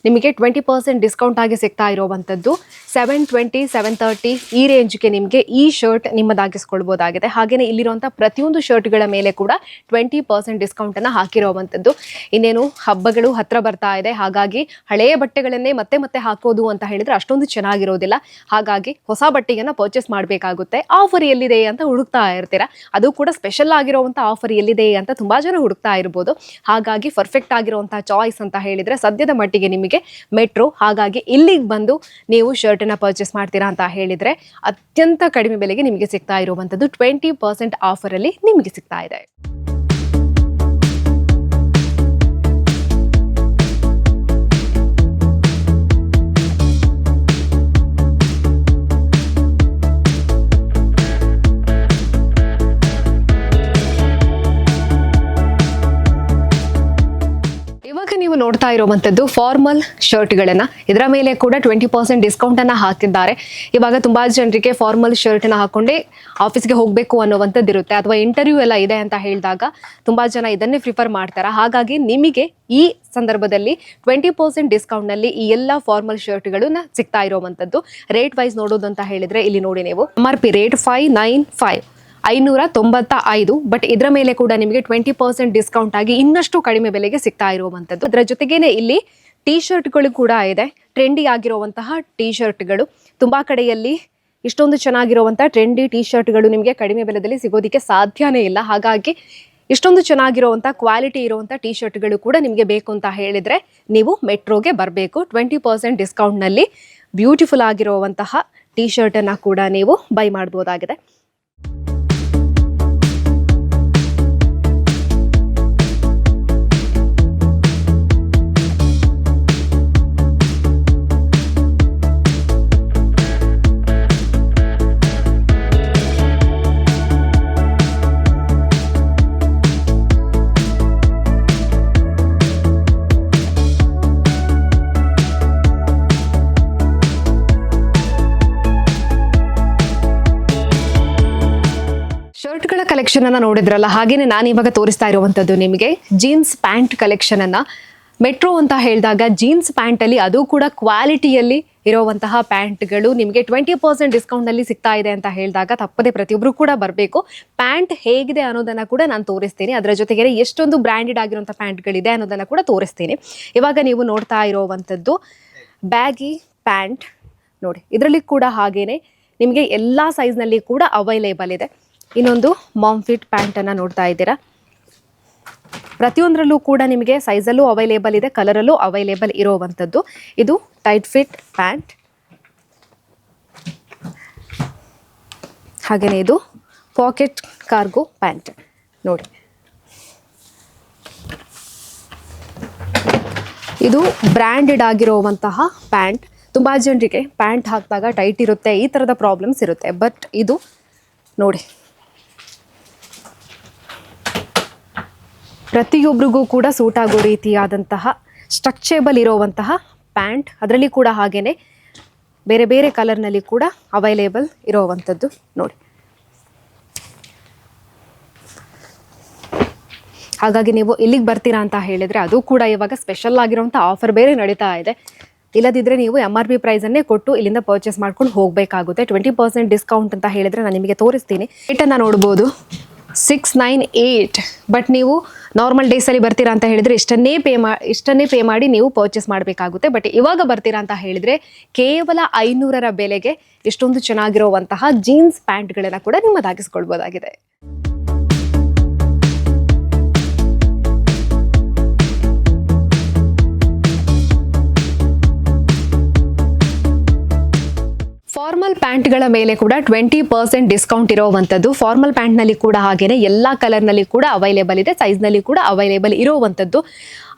ನಿಮಗೆ 20% ಡಿಸ್ಕೌಂಟ್ ಆಗಿ ಸಿಗ್ತಾ ಇರುವಂಥದ್ದು. 720, 730 ಈ ರೇಂಜ್ಗೆ ನಿಮಗೆ ಈ ಶರ್ಟ್ ನಿಮ್ಮದಾಗಿಸ್ಕೊಳ್ಬೋದಾಗಿದೆ. ಹಾಗೆಯೇ ಇಲ್ಲಿರುವಂಥ ಪ್ರತಿಯೊಂದು ಶರ್ಟ್ಗಳ ಮೇಲೆ ಕೂಡ 20% ಡಿಸ್ಕೌಂಟನ್ನು ಹಾಕಿರುವಂಥದ್ದು. ಇನ್ನೇನು ಹಬ್ಬಗಳು ಹತ್ರ ಬರ್ತಾ ಇದೆ, ಹಾಗಾಗಿ ಹಳೆಯ ಬಟ್ಟೆಗಳನ್ನೇ ಮತ್ತೆ ಮತ್ತೆ ಹಾಕೋದು ಅಂತ ಹೇಳಿದ್ರೆ ಅಷ್ಟೊಂದು ಚೆನ್ನಾಗಿರೋದಿಲ್ಲ. ಹಾಗಾಗಿ ಹೊಸ ಬಟ್ಟೆಯನ್ನು ಪರ್ಚೇಸ್ ಮಾಡಬೇಕಾಗುತ್ತೆ. ಆಫರ್ ಎಲ್ಲಿದೆ ಅಂತ ಹುಡುಕ್ತಾ ಇರ್ತೀರಾ, ಅದು ಕೂಡ ಸ್ಪೆಷಲ್ ಆಗಿರುವಂಥ ಆಫರ್ ಎಲ್ಲಿದೆ ಅಂತ ತುಂಬ ಜನ ಹುಡುಕ್ತಾ ಇರ್ಬೋದು. ಹಾಗಾಗಿ ಪರ್ಫೆಕ್ಟ್ ಆಗಿರುವಂಥ ಚಾಯ್ಸ್ ಅಂತ ಹೇಳಿದ್ರೆ ಸದ್ಯದ ಮಟ್ಟಿಗೆ ನಿಮಗೆ ಮೆಟ್ರೋ. ಹಾಗಾಗಿ ಇಲ್ಲಿಗೆ ಬಂದು ನೀವು ಶರ್ಟನ್ನ ಪರ್ಚೇಸ್ ಮಾಡ್ತೀರಾ ಅಂತ ಹೇಳಿದ್ರೆ ಅತ್ಯಂತ ಕಡಿಮೆ ಬೆಲೆಗೆ ನಿಮಗೆ ಸಿಗ್ತಾ ಇರುವಂಥದ್ದು 20% ಆಫರಲ್ಲಿ ನಿಮಗೆ ಸಿಗ್ತಾ ಇದೆ. ನೀವು ನೋಡ್ತಾ ಇರುವಂತದ್ದು ಫಾರ್ಮಲ್ ಶರ್ಟ್ಗಳನ್ನ. ಇದರ ಮೇಲೆ ಕೂಡ 20% ಡಿಸ್ಕೌಂಟ್ ಅನ್ನ ಹಾಕಿದ್ದಾರೆ. ಇವಾಗ ತುಂಬಾ ಜನರಿಗೆ ಫಾರ್ಮಲ್ ಶರ್ಟ್ ನ ಹಾಕೊಂಡೆ ಆಫೀಸ್ಗೆ ಹೋಗಬೇಕು ಅನ್ನುವಂಥದ್ದು ಇರುತ್ತೆ, ಅಥವಾ ಇಂಟರ್ವ್ಯೂ ಎಲ್ಲ ಇದೆ ಅಂತ ಹೇಳಿದಾಗ ತುಂಬಾ ಜನ ಇದನ್ನೇ ಪ್ರಿಫರ್ ಮಾಡ್ತಾರೆ. ಹಾಗಾಗಿ ನಿಮಗೆ ಈ ಸಂದರ್ಭದಲ್ಲಿ 20% ಡಿಸ್ಕೌಂಟ್ ನಲ್ಲಿ ಈ ಎಲ್ಲ ಫಾರ್ಮಲ್ ಶರ್ಟ್ಗಳನ್ನ ಸಿಗ್ತಾ ಇರುವಂತದ್ದು. ರೇಟ್ ವೈಸ್ ನೋಡೋದು ಅಂತ ಹೇಳಿದ್ರೆ ಇಲ್ಲಿ ನೋಡಿ, ನೀವು MRP ರೇಟ್ 595, ಬಟ್ ಇದರ ಮೇಲೆ ಕೂಡ ನಿಮಗೆ 20% ಡಿಸ್ಕೌಂಟ್ ಆಗಿ ಇನ್ನಷ್ಟು ಕಡಿಮೆ ಬೆಲೆಗೆ ಸಿಗ್ತಾ ಇರುವಂತದ್ದು. ಅದರ ಜೊತೆಗೇನೆ ಇಲ್ಲಿ ಟೀ ಶರ್ಟ್ಗಳು ಕೂಡ ಇದೆ. ಟ್ರೆಂಡಿ ಆಗಿರುವಂತಹ ಟೀ ಶರ್ಟ್ಗಳು ತುಂಬಾ ಕಡೆಯಲ್ಲಿ ಇಷ್ಟೊಂದು ಚೆನ್ನಾಗಿರುವಂತಹ ಟ್ರೆಂಡಿ ಟೀ ಶರ್ಟ್ಗಳು ನಿಮಗೆ ಕಡಿಮೆ ಬೆಲೆಯಲ್ಲಿ ಸಿಗೋದಿಕ್ಕೆ ಸಾಧ್ಯನೇ ಇಲ್ಲ. ಹಾಗಾಗಿ ಇಷ್ಟೊಂದು ಚೆನ್ನಾಗಿರುವಂಥ ಕ್ವಾಲಿಟಿ ಇರುವಂಥ ಟೀ ಶರ್ಟ್ಗಳು ಕೂಡ ನಿಮಗೆ ಬೇಕು ಅಂತ ಹೇಳಿದರೆ ನೀವು ಮೆಟ್ರೋಗೆ ಬರಬೇಕು. 20% ಡಿಸ್ಕೌಂಟ್ನಲ್ಲಿ ಬ್ಯೂಟಿಫುಲ್ ಆಗಿರುವಂತಹ ಟೀ ಶರ್ಟನ್ನು ಕೂಡ ನೀವು ಬೈ ಮಾಡ್ಬೋದಾಗಿದೆ. ಶರ್ಟ್ಗಳ ಕಲೆಕ್ಷನ್ ಅನ್ನ ನೋಡಿದ್ರಲ್ಲ, ಹಾಗೇನೆ ನಾನು ಇವಾಗ ತೋರಿಸ್ತಾ ಇರುವಂತದ್ದು ನಿಮಗೆ ಜೀನ್ಸ್ ಪ್ಯಾಂಟ್ ಕಲೆಕ್ಷನ್ ಅನ್ನ. ಮೆಟ್ರೋ ಅಂತ ಹೇಳಿದಾಗ ಜೀನ್ಸ್ ಪ್ಯಾಂಟ್ ಅಲ್ಲಿ ಅದು ಕೂಡ ಕ್ವಾಲಿಟಿಯಲ್ಲಿ ಇರುವಂತಹ ಪ್ಯಾಂಟ್ಗಳು ನಿಮಗೆ 20% ಡಿಸ್ಕೌಂಟ್ ನಲ್ಲಿ ಸಿಗ್ತಾ ಇದೆ ಅಂತ ಹೇಳಿದಾಗ ತಪ್ಪದೆ ಪ್ರತಿಯೊಬ್ಬರು ಕೂಡ ಬರಬೇಕು. ಪ್ಯಾಂಟ್ ಹೇಗಿದೆ ಅನ್ನೋದನ್ನ ಕೂಡ ನಾನು ತೋರಿಸ್ತೀನಿ. ಅದರ ಜೊತೆಗೆ ಎಷ್ಟೊಂದು ಬ್ರ್ಯಾಂಡೆಡ್ ಆಗಿರುವಂತಹ ಪ್ಯಾಂಟ್ಗಳಿದೆ ಅನ್ನೋದನ್ನ ಕೂಡ ತೋರಿಸ್ತೀನಿ. ಇವಾಗ ನೀವು ನೋಡ್ತಾ ಇರುವಂತದ್ದು ಬ್ಯಾಗಿ ಪ್ಯಾಂಟ್ ನೋಡಿ. ಇದರಲ್ಲಿ ಕೂಡ ಹಾಗೇನೆ ನಿಮಗೆ ಎಲ್ಲಾ ಸೈಜ್ ನಲ್ಲಿ ಕೂಡ ಅವೈಲೇಬಲ್ ಇದೆ. ಇನ್ನೊಂದು ಮಾಮ್ ಫಿಟ್ ಪ್ಯಾಂಟ್ ಅನ್ನ ನೋಡ್ತಾ ಇದ್ದೀರಾ. ಪ್ರತಿಯೊಂದರಲ್ಲೂ ಕೂಡ ನಿಮಗೆ ಸೈಜಲ್ಲೂ ಅವೈಲೇಬಲ್ ಇದೆ, ಕಲರಲ್ಲೂ ಅವೈಲೇಬಲ್ ಇರುವಂಥದ್ದು. ಇದು ಟೈಟ್ ಫಿಟ್ ಪ್ಯಾಂಟ್, ಹಾಗೆಯೇ ಇದು ಪಾಕೆಟ್ ಕಾರ್ಗೋ ಪ್ಯಾಂಟ್ ನೋಡಿ. ಇದು ಬ್ರ್ಯಾಂಡೆಡ್ ಆಗಿರುವಂತಹ ಪ್ಯಾಂಟ್. ತುಂಬ ಜನರಿಗೆ ಪ್ಯಾಂಟ್ ಹಾಕಿದಾಗ ಟೈಟ್ ಇರುತ್ತೆ, ಈ ಥರದ ಪ್ರಾಬ್ಲಮ್ಸ್ ಇರುತ್ತೆ. ಬಟ್ ಇದು ನೋಡಿ, ಪ್ರತಿಯೊಬ್ಬರಿಗೂ ಕೂಡ ಸೂಟ್ ಆಗೋ ರೀತಿಯಾದಂತಹ ಸ್ಟ್ರಕ್ಚೇಬಲ್ ಇರೋವಂತಹ ಪ್ಯಾಂಟ್. ಅದರಲ್ಲಿ ಕೂಡ ಹಾಗೇನೆ ಬೇರೆ ಬೇರೆ ಕಲರ್ನಲ್ಲಿ ಕೂಡ ಅವೈಲೇಬಲ್ ಇರೋವಂಥದ್ದು ನೋಡಿ. ಹಾಗಾಗಿ ನೀವು ಇಲ್ಲಿಗೆ ಬರ್ತೀರಾ ಅಂತ ಹೇಳಿದರೆ ಅದು ಕೂಡ ಇವಾಗ ಸ್ಪೆಷಲ್ ಆಗಿರೋಂಥ ಆಫರ್ ಬೇರೆ ನಡೀತಾ ಇದೆ. ಇಲ್ಲದಿದ್ದರೆ ನೀವು MRP ಪ್ರೈಸನ್ನೇ ಕೊಟ್ಟು ಇಲ್ಲಿಂದ ಪರ್ಚೇಸ್ ಮಾಡ್ಕೊಂಡು ಹೋಗಬೇಕಾಗುತ್ತೆ. 20% ಡಿಸ್ಕೌಂಟ್ ಅಂತ ಹೇಳಿದರೆ ನಾನು ನಿಮಗೆ ತೋರಿಸ್ತೀನಿ. ರೇಟನ್ನು ನೋಡ್ಬೋದು 698. ಬಟ್ ನೀವು ನಾರ್ಮಲ್ ಡೇಸಲ್ಲಿ ಬರ್ತೀರಾ ಅಂತ ಹೇಳಿದರೆ ಇಷ್ಟನ್ನೇ ಪೇ ಮಾಡಿ ನೀವು ಪರ್ಚೇಸ್ ಮಾಡಬೇಕಾಗುತ್ತೆ. ಬಟ್ ಇವಾಗ ಬರ್ತೀರಾ ಅಂತ ಹೇಳಿದರೆ ಕೇವಲ 500ರ ಬೆಲೆಗೆ ಇಷ್ಟೊಂದು ಚೆನ್ನಾಗಿರುವಂತಹ ಜೀನ್ಸ್ ಪ್ಯಾಂಟ್ಗಳನ್ನು ಕೂಡ ನಿಮ್ಮದಾಗಿಸ್ಕೊಳ್ಬೋದಾಗಿದೆ. ಫಾರ್ಮಲ್ ಪ್ಯಾಂಟ್ಗಳ ಮೇಲೆ ಕೂಡ 20% ಡಿಸ್ಕೌಂಟ್ ಇರೋವಂಥದ್ದು. ಫಾರ್ಮಲ್ ಪ್ಯಾಂಟ್ನಲ್ಲಿ ಕೂಡ ಹಾಗೇನೆ ಎಲ್ಲ ಕಲರ್ನಲ್ಲಿ ಕೂಡ ಅವೈಲೇಬಲ್ ಇದೆ, ಸೈಜ್ನಲ್ಲಿ ಕೂಡ ಅವೈಲೇಬಲ್ ಇರೋವಂಥದ್ದು.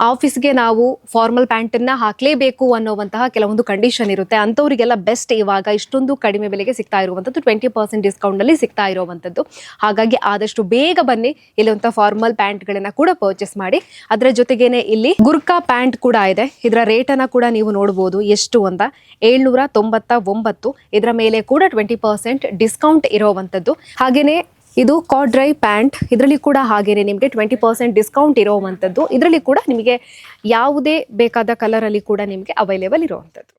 ಆಫೀಸ್ಗೆ ನಾವು ಫಾರ್ಮಲ್ ಪ್ಯಾಂಟನ್ನು ಹಾಕಲೇಬೇಕು ಅನ್ನೋವಂತಹ ಕೆಲವೊಂದು ಕಂಡೀಷನ್ ಇರುತ್ತೆ. ಅಂಥವರಿಗೆಲ್ಲ ಬೆಸ್ಟ್ ಇವಾಗ ಇಷ್ಟೊಂದು ಕಡಿಮೆ ಬೆಲೆಗೆ ಸಿಗ್ತಾ ಇರುವಂಥದ್ದು, 20% ಡಿಸ್ಕೌಂಟ್ನಲ್ಲಿ ಸಿಗ್ತಾ ಇರೋವಂಥದ್ದು. ಹಾಗಾಗಿ ಆದಷ್ಟು ಬೇಗ ಬನ್ನಿ, ಇಲ್ಲಿರುವಂಥ ಫಾರ್ಮಲ್ ಪ್ಯಾಂಟ್ಗಳನ್ನು ಕೂಡ ಪರ್ಚೇಸ್ ಮಾಡಿ. ಅದರ ಜೊತೆಗೇನೆ ಇಲ್ಲಿ ಗುರ್ಕಾ ಪ್ಯಾಂಟ್ ಕೂಡ ಇದೆ. ಇದರ ರೇಟನ್ನು ಕೂಡ ನೀವು ನೋಡ್ಬೋದು ಎಷ್ಟು ಅಂತ, 799. ಇದರ ಮೇಲೆ ಕೂಡ 20% ಡಿಸ್ಕೌಂಟ್ ಇರೋವಂಥದ್ದು. ಹಾಗೇನೆ ಇದು ಕಾಡ್ರೈ ಪ್ಯಾಂಟ್, ಇದರಲ್ಲಿ ಕೂಡ ಹಾಗೇನೆ ನಿಮಗೆ 20% ಡಿಸ್ಕೌಂಟ್ ಇರೋವಂಥದ್ದು. ಇದರಲ್ಲಿ ಕೂಡ ನಿಮಗೆ ಯಾವುದೇ ಬೇಕಾದ ಕಲರಲ್ಲಿ ಕೂಡ ನಿಮಗೆ ಅವೈಲೇಬಲ್ ಇರುವಂಥದ್ದು.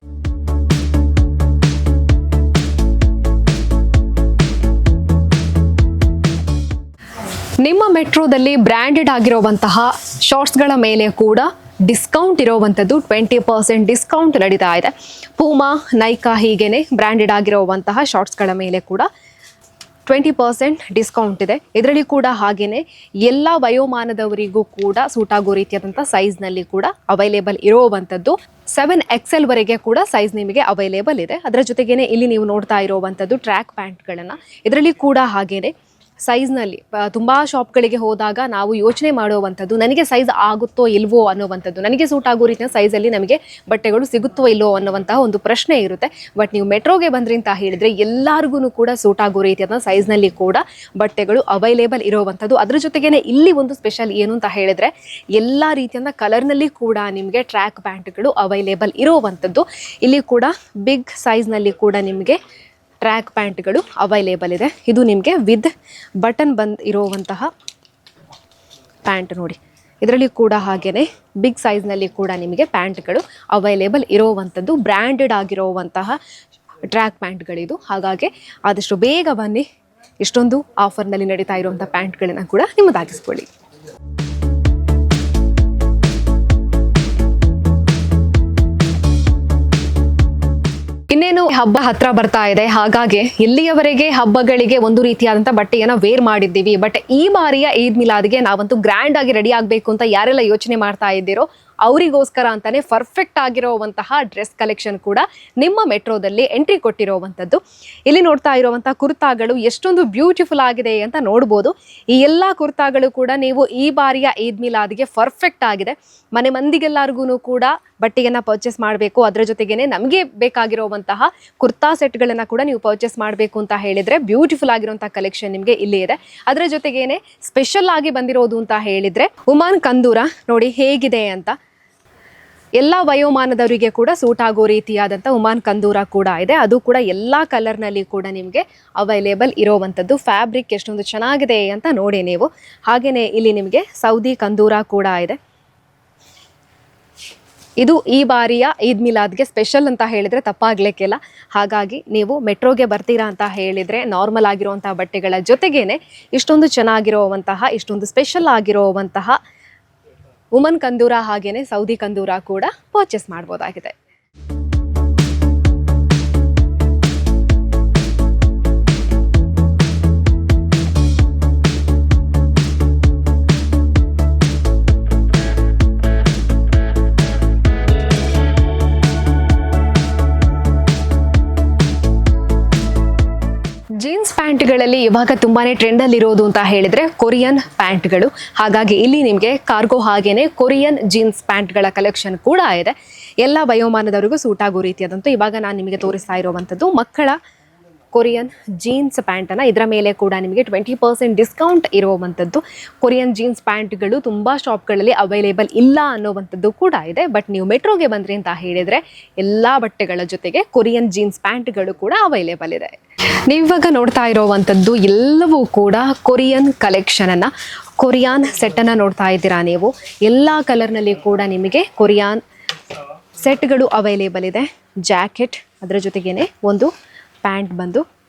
ನಿಮ್ಮ ಮೆಟ್ರೋದಲ್ಲಿ ಬ್ರ್ಯಾಂಡೆಡ್ ಆಗಿರುವಂತಹ ಶಾರ್ಟ್ಸ್ಗಳ ಮೇಲೆ ಕೂಡ ಡಿಸ್ಕೌಂಟ್ ಇರೋವಂಥದ್ದು, 20% ಡಿಸ್ಕೌಂಟ್ ನಡೀತಾ ಇದೆ. ಪೂಮಾ, ನೈಕಾ ಹೀಗೇನೆ ಬ್ರ್ಯಾಂಡೆಡ್ ಆಗಿರುವಂತಹ ಶಾರ್ಟ್ಸ್ಗಳ ಮೇಲೆ ಕೂಡ 20% ಡಿಸ್ಕೌಂಟ್ ಇದೆ. ಇದರಲ್ಲಿ ಕೂಡ ಹಾಗೇನೆ ಎಲ್ಲ ವಯೋಮಾನದವರಿಗೂ ಕೂಡ ಸೂಟ್ ಆಗೋ ರೀತಿಯಾದಂಥ ಸೈಜ್ನಲ್ಲಿ ಕೂಡ ಅವೈಲೇಬಲ್ ಇರೋವಂಥದ್ದು. 7XL ವರೆಗೆ ಕೂಡ ಸೈಜ್ ನಿಮಗೆ ಅವೈಲೇಬಲ್ ಇದೆ. ಅದರ ಜೊತೆಗೇನೆ ಇಲ್ಲಿ ನೀವು ನೋಡ್ತಾ ಇರೋವಂಥದ್ದು ಟ್ರ್ಯಾಕ್ ಪ್ಯಾಂಟ್ಗಳನ್ನು. ಇದರಲ್ಲಿ ಕೂಡ ಹಾಗೇನೆ ಸೈಜ್ನಲ್ಲಿ ತುಂಬ ಶಾಪ್ಗಳಿಗೆ ಹೋದಾಗ ನಾವು ಯೋಚನೆ ಮಾಡುವಂಥದ್ದು, ನನಗೆ ಸೈಜ್ ಆಗುತ್ತೋ ಇಲ್ವೋ ಅನ್ನೋವಂಥದ್ದು, ನನಗೆ ಸೂಟ್ ಆಗೋ ರೀತಿಯ ಸೈಜಲ್ಲಿ ನಮಗೆ ಬಟ್ಟೆಗಳು ಸಿಗುತ್ತೋ ಇಲ್ವೋ ಅನ್ನುವಂತಹ ಒಂದು ಪ್ರಶ್ನೆ ಇರುತ್ತೆ. ಬಟ್ ನೀವು ಮೆಟ್ರೋಗೆ ಬಂದ್ರಿ ಅಂತ ಹೇಳಿದರೆ ಎಲ್ಲರಿಗೂ ಕೂಡ ಸೂಟ್ ಆಗೋ ರೀತಿಯಾದ ಸೈಜ್ನಲ್ಲಿ ಕೂಡ ಬಟ್ಟೆಗಳು ಅವೈಲೇಬಲ್ ಇರೋವಂಥದ್ದು. ಅದ್ರ ಜೊತೆಗೇನೆ ಇಲ್ಲಿ ಒಂದು ಸ್ಪೆಷಲ್ ಏನು ಅಂತ ಹೇಳಿದರೆ ಎಲ್ಲ ರೀತಿಯ ಕಲರ್ನಲ್ಲಿ ಕೂಡ ನಿಮಗೆ ಟ್ರ್ಯಾಕ್ ಪ್ಯಾಂಟ್ಗಳು ಅವೈಲೇಬಲ್ ಇರೋವಂಥದ್ದು. ಇಲ್ಲಿ ಕೂಡ ಬಿಗ್ ಸೈಜ್ನಲ್ಲಿ ಕೂಡ ನಿಮಗೆ ಟ್ರ್ಯಾಕ್ ಪ್ಯಾಂಟ್ಗಳು ಅವೈಲೇಬಲ್ ಇದೆ. ಇದು ನಿಮಗೆ ವಿತ್ ಬಟನ್ ಬಂದ್ ಇರುವಂತಹ ಪ್ಯಾಂಟ್ ನೋಡಿ. ಇದರಲ್ಲಿ ಕೂಡ ಹಾಗೇನೆ ಬಿಗ್ ಸೈಜ್ನಲ್ಲಿ ಕೂಡ ನಿಮಗೆ ಪ್ಯಾಂಟ್ಗಳು ಅವೈಲೇಬಲ್ ಇರೋವಂಥದ್ದು, ಬ್ರ್ಯಾಂಡೆಡ್ ಆಗಿರೋವಂತಹ ಟ್ರ್ಯಾಕ್ ಪ್ಯಾಂಟ್ಗಳಿದು. ಹಾಗಾಗಿ ಆದಷ್ಟು ಬೇಗ ಬನ್ನಿ, ಇಷ್ಟೊಂದು ಆಫರ್ನಲ್ಲಿ ನಡೀತಾ ಇರುವಂಥ ಪ್ಯಾಂಟ್ಗಳನ್ನು ಕೂಡ ನಿಮ್ಮದಾಗಿಸ್ಕೊಳ್ಳಿ. ಇನ್ನೇನು ಹಬ್ಬ ಹತ್ರ ಬರ್ತಾ ಇದೆ. ಹಾಗಾಗಿ ಇಲ್ಲಿಯವರೆಗೆ ಹಬ್ಬಗಳಿಗೆ ಒಂದು ರೀತಿಯಾದಂಥ ಬಟ್ಟೆಯನ್ನು ವೇರ್ ಮಾಡಿದ್ದೀವಿ. ಬಟ್ ಈ ಬಾರಿಯ ಈದ್ ಮಿಲಾದ್ಗೆ ನಾವಂತೂ ಗ್ರ್ಯಾಂಡ್ ಆಗಿ ರೆಡಿ ಆಗಬೇಕು ಅಂತ ಯಾರೆಲ್ಲ ಯೋಚನೆ ಮಾಡ್ತಾ ಇದ್ದೀರೋ ಅವರಿಗೋಸ್ಕರ ಅಂತಾನೆ ಪರ್ಫೆಕ್ಟ್ ಆಗಿರೋವಂತಹ ಡ್ರೆಸ್ ಕಲೆಕ್ಷನ್ ಕೂಡ ನಿಮ್ಮ ಮೆಟ್ರೋದಲ್ಲಿ ಎಂಟ್ರಿ ಕೊಟ್ಟಿರೋವಂಥದ್ದು. ಇಲ್ಲಿ ನೋಡ್ತಾ ಇರುವಂತಹ ಕುರ್ತಾಗಳು ಎಷ್ಟೊಂದು ಬ್ಯೂಟಿಫುಲ್ ಆಗಿದೆ ಅಂತ ನೋಡ್ಬೋದು. ಈ ಎಲ್ಲ ಕುರ್ತಾಗಳು ಕೂಡ ನೀವು ಈ ಬಾರಿಯ ಈದ್ ಮಿಲಾದ್ಗೆ ಪರ್ಫೆಕ್ಟ್ ಆಗಿದೆ. ಮನೆ ಮಂದಿಗೆಲ್ಲರಿಗೂ ಕೂಡ ಬಟ್ಟೆಯನ್ನು ಪರ್ಚೇಸ್ ಮಾಡಬೇಕು, ಅದರ ಜೊತೆಗೇನೆ ನಮಗೆ ಬೇಕಾಗಿರುವಂತಹ ಕುರ್ತಾ ಸೆಟ್ಗಳನ್ನು ಕೂಡ ನೀವು ಪರ್ಚೇಸ್ ಮಾಡಬೇಕು ಅಂತ ಹೇಳಿದರೆ ಬ್ಯೂಟಿಫುಲ್ ಆಗಿರುವಂತಹ ಕಲೆಕ್ಷನ್ ನಿಮಗೆ ಇಲ್ಲಿ ಇದೆ. ಅದರ ಜೊತೆಗೇನೆ ಸ್ಪೆಷಲ್ ಆಗಿ ಬಂದಿರೋದು ಅಂತ ಹೇಳಿದರೆ ಉಮಾನ್ ಕಂದೂರ ನೋಡಿ ಹೇಗಿದೆ ಅಂತ. ಎಲ್ಲ ವಯೋಮಾನದವರಿಗೆ ಕೂಡ ಸೂಟ್ ಆಗೋ ರೀತಿಯಾದಂಥ ಉಮಾನ್ ಕಂದೂರ ಕೂಡ ಇದೆ. ಅದು ಕೂಡ ಎಲ್ಲ ಕಲರ್ನಲ್ಲಿ ಕೂಡ ನಿಮಗೆ ಅವೈಲೇಬಲ್ ಇರೋವಂಥದ್ದು. ಫ್ಯಾಬ್ರಿಕ್ ಎಷ್ಟೊಂದು ಚೆನ್ನಾಗಿದೆ ಅಂತ ನೋಡಿ ನೀವು. ಹಾಗೆಯೇ ಇಲ್ಲಿ ನಿಮಗೆ ಸೌದಿ ಕಂದೂರ ಕೂಡ ಇದೆ. ಇದು ಈ ಬಾರಿಯ ಈದ್ ಮಿಲಾದ್ಗೆ ಸ್ಪೆಷಲ್ ಅಂತ ಹೇಳಿದರೆ ತಪ್ಪಾಗಲಿಕ್ಕಿಲ್ಲ. ಹಾಗಾಗಿ ನೀವು ಮೆಟ್ರೋಗೆ ಬರ್ತೀರಾ ಅಂತ ಹೇಳಿದರೆ ನಾರ್ಮಲ್ ಆಗಿರುವಂತಹ ಬಟ್ಟೆಗಳ ಜೊತೆಗೇನೆ ಇಷ್ಟೊಂದು ಚೆನ್ನಾಗಿರುವಂತಹ, ಇಷ್ಟೊಂದು ಸ್ಪೆಷಲ್ ಆಗಿರುವಂತಹ ಉಮನ್ ಕಂದೂರ ಹಾಗೇನೆ ಸೌದಿ ಕಂದೂರ ಕೂಡ ಪರ್ಚೇಸ್ ಮಾಡ್ಬೋದಾಗಿದೆ. ಜೀನ್ಸ್ ಪ್ಯಾಂಟ್ಗಳ ಬಟ್ಟೆಗಳಲ್ಲಿ ಇವಾಗ ತುಂಬಾನೇ ಟ್ರೆಂಡಲ್ಲಿ ಇರೋದು ಅಂತ ಹೇಳಿದ್ರೆ ಕೊರಿಯನ್ ಪ್ಯಾಂಟ್ಗಳು. ಹಾಗಾಗಿ ಇಲ್ಲಿ ನಿಮಗೆ ಕಾರ್ಗೋ ಹಾಗೇನೆ ಕೊರಿಯನ್ ಜೀನ್ಸ್ ಪ್ಯಾಂಟ್ಗಳ ಕಲೆಕ್ಷನ್ ಕೂಡ ಇದೆ. ಎಲ್ಲ ವಯೋಮಾನದವರಿಗೂ ಸೂಟ್ ಆಗೋ ರೀತಿಯಾದಂಥ ಇವಾಗ ನಾನು ನಿಮಗೆ ತೋರಿಸ್ತಾ ಇರುವಂಥದ್ದು ಮಕ್ಕಳ ಕೊರಿಯನ್ ಜೀನ್ಸ್ ಪ್ಯಾಂಟನ್ನು. ಇದರ ಮೇಲೆ ಕೂಡ ನಿಮಗೆ 20% ಡಿಸ್ಕೌಂಟ್ ಇರುವಂಥದ್ದು. ಕೊರಿಯನ್ ಜೀನ್ಸ್ ಪ್ಯಾಂಟ್ಗಳು ತುಂಬ ಶಾಪ್ಗಳಲ್ಲಿ ಅವೈಲೇಬಲ್ ಇಲ್ಲ ಅನ್ನೋವಂಥದ್ದು ಕೂಡ ಇದೆ. ಬಟ್ ನೀವು ಮೆಟ್ರೋಗೆ ಬಂದ್ರಿ ಅಂತ ಹೇಳಿದರೆ ಎಲ್ಲ ಬಟ್ಟೆಗಳ ಜೊತೆಗೆ ಕೊರಿಯನ್ ಜೀನ್ಸ್ ಪ್ಯಾಂಟ್ಗಳು ಕೂಡ ಅವೈಲೇಬಲ್ ಇದೆ. ನೀವಿವಾಗ ನೋಡ್ತಾ ಇರೋವಂಥದ್ದು ಎಲ್ಲವೂ ಕೂಡ ಕೊರಿಯನ್ ಕಲೆಕ್ಷನನ್ನು, ಕೊರಿಯಾನ್ ಸೆಟ್ಟನ್ನು ನೋಡ್ತಾ ಇದ್ದೀರಾ ನೀವು. ಎಲ್ಲ ಕಲರ್ನಲ್ಲಿ ಕೂಡ ನಿಮಗೆ ಕೊರಿಯಾನ್ ಸೆಟ್ಗಳು ಅವೈಲೇಬಲ್ ಇದೆ. ಜಾಕೆಟ್, ಅದರ ಜೊತೆಗೇನೆ ಒಂದು ಪ್ಯಾಂಟ್ ಬಂದು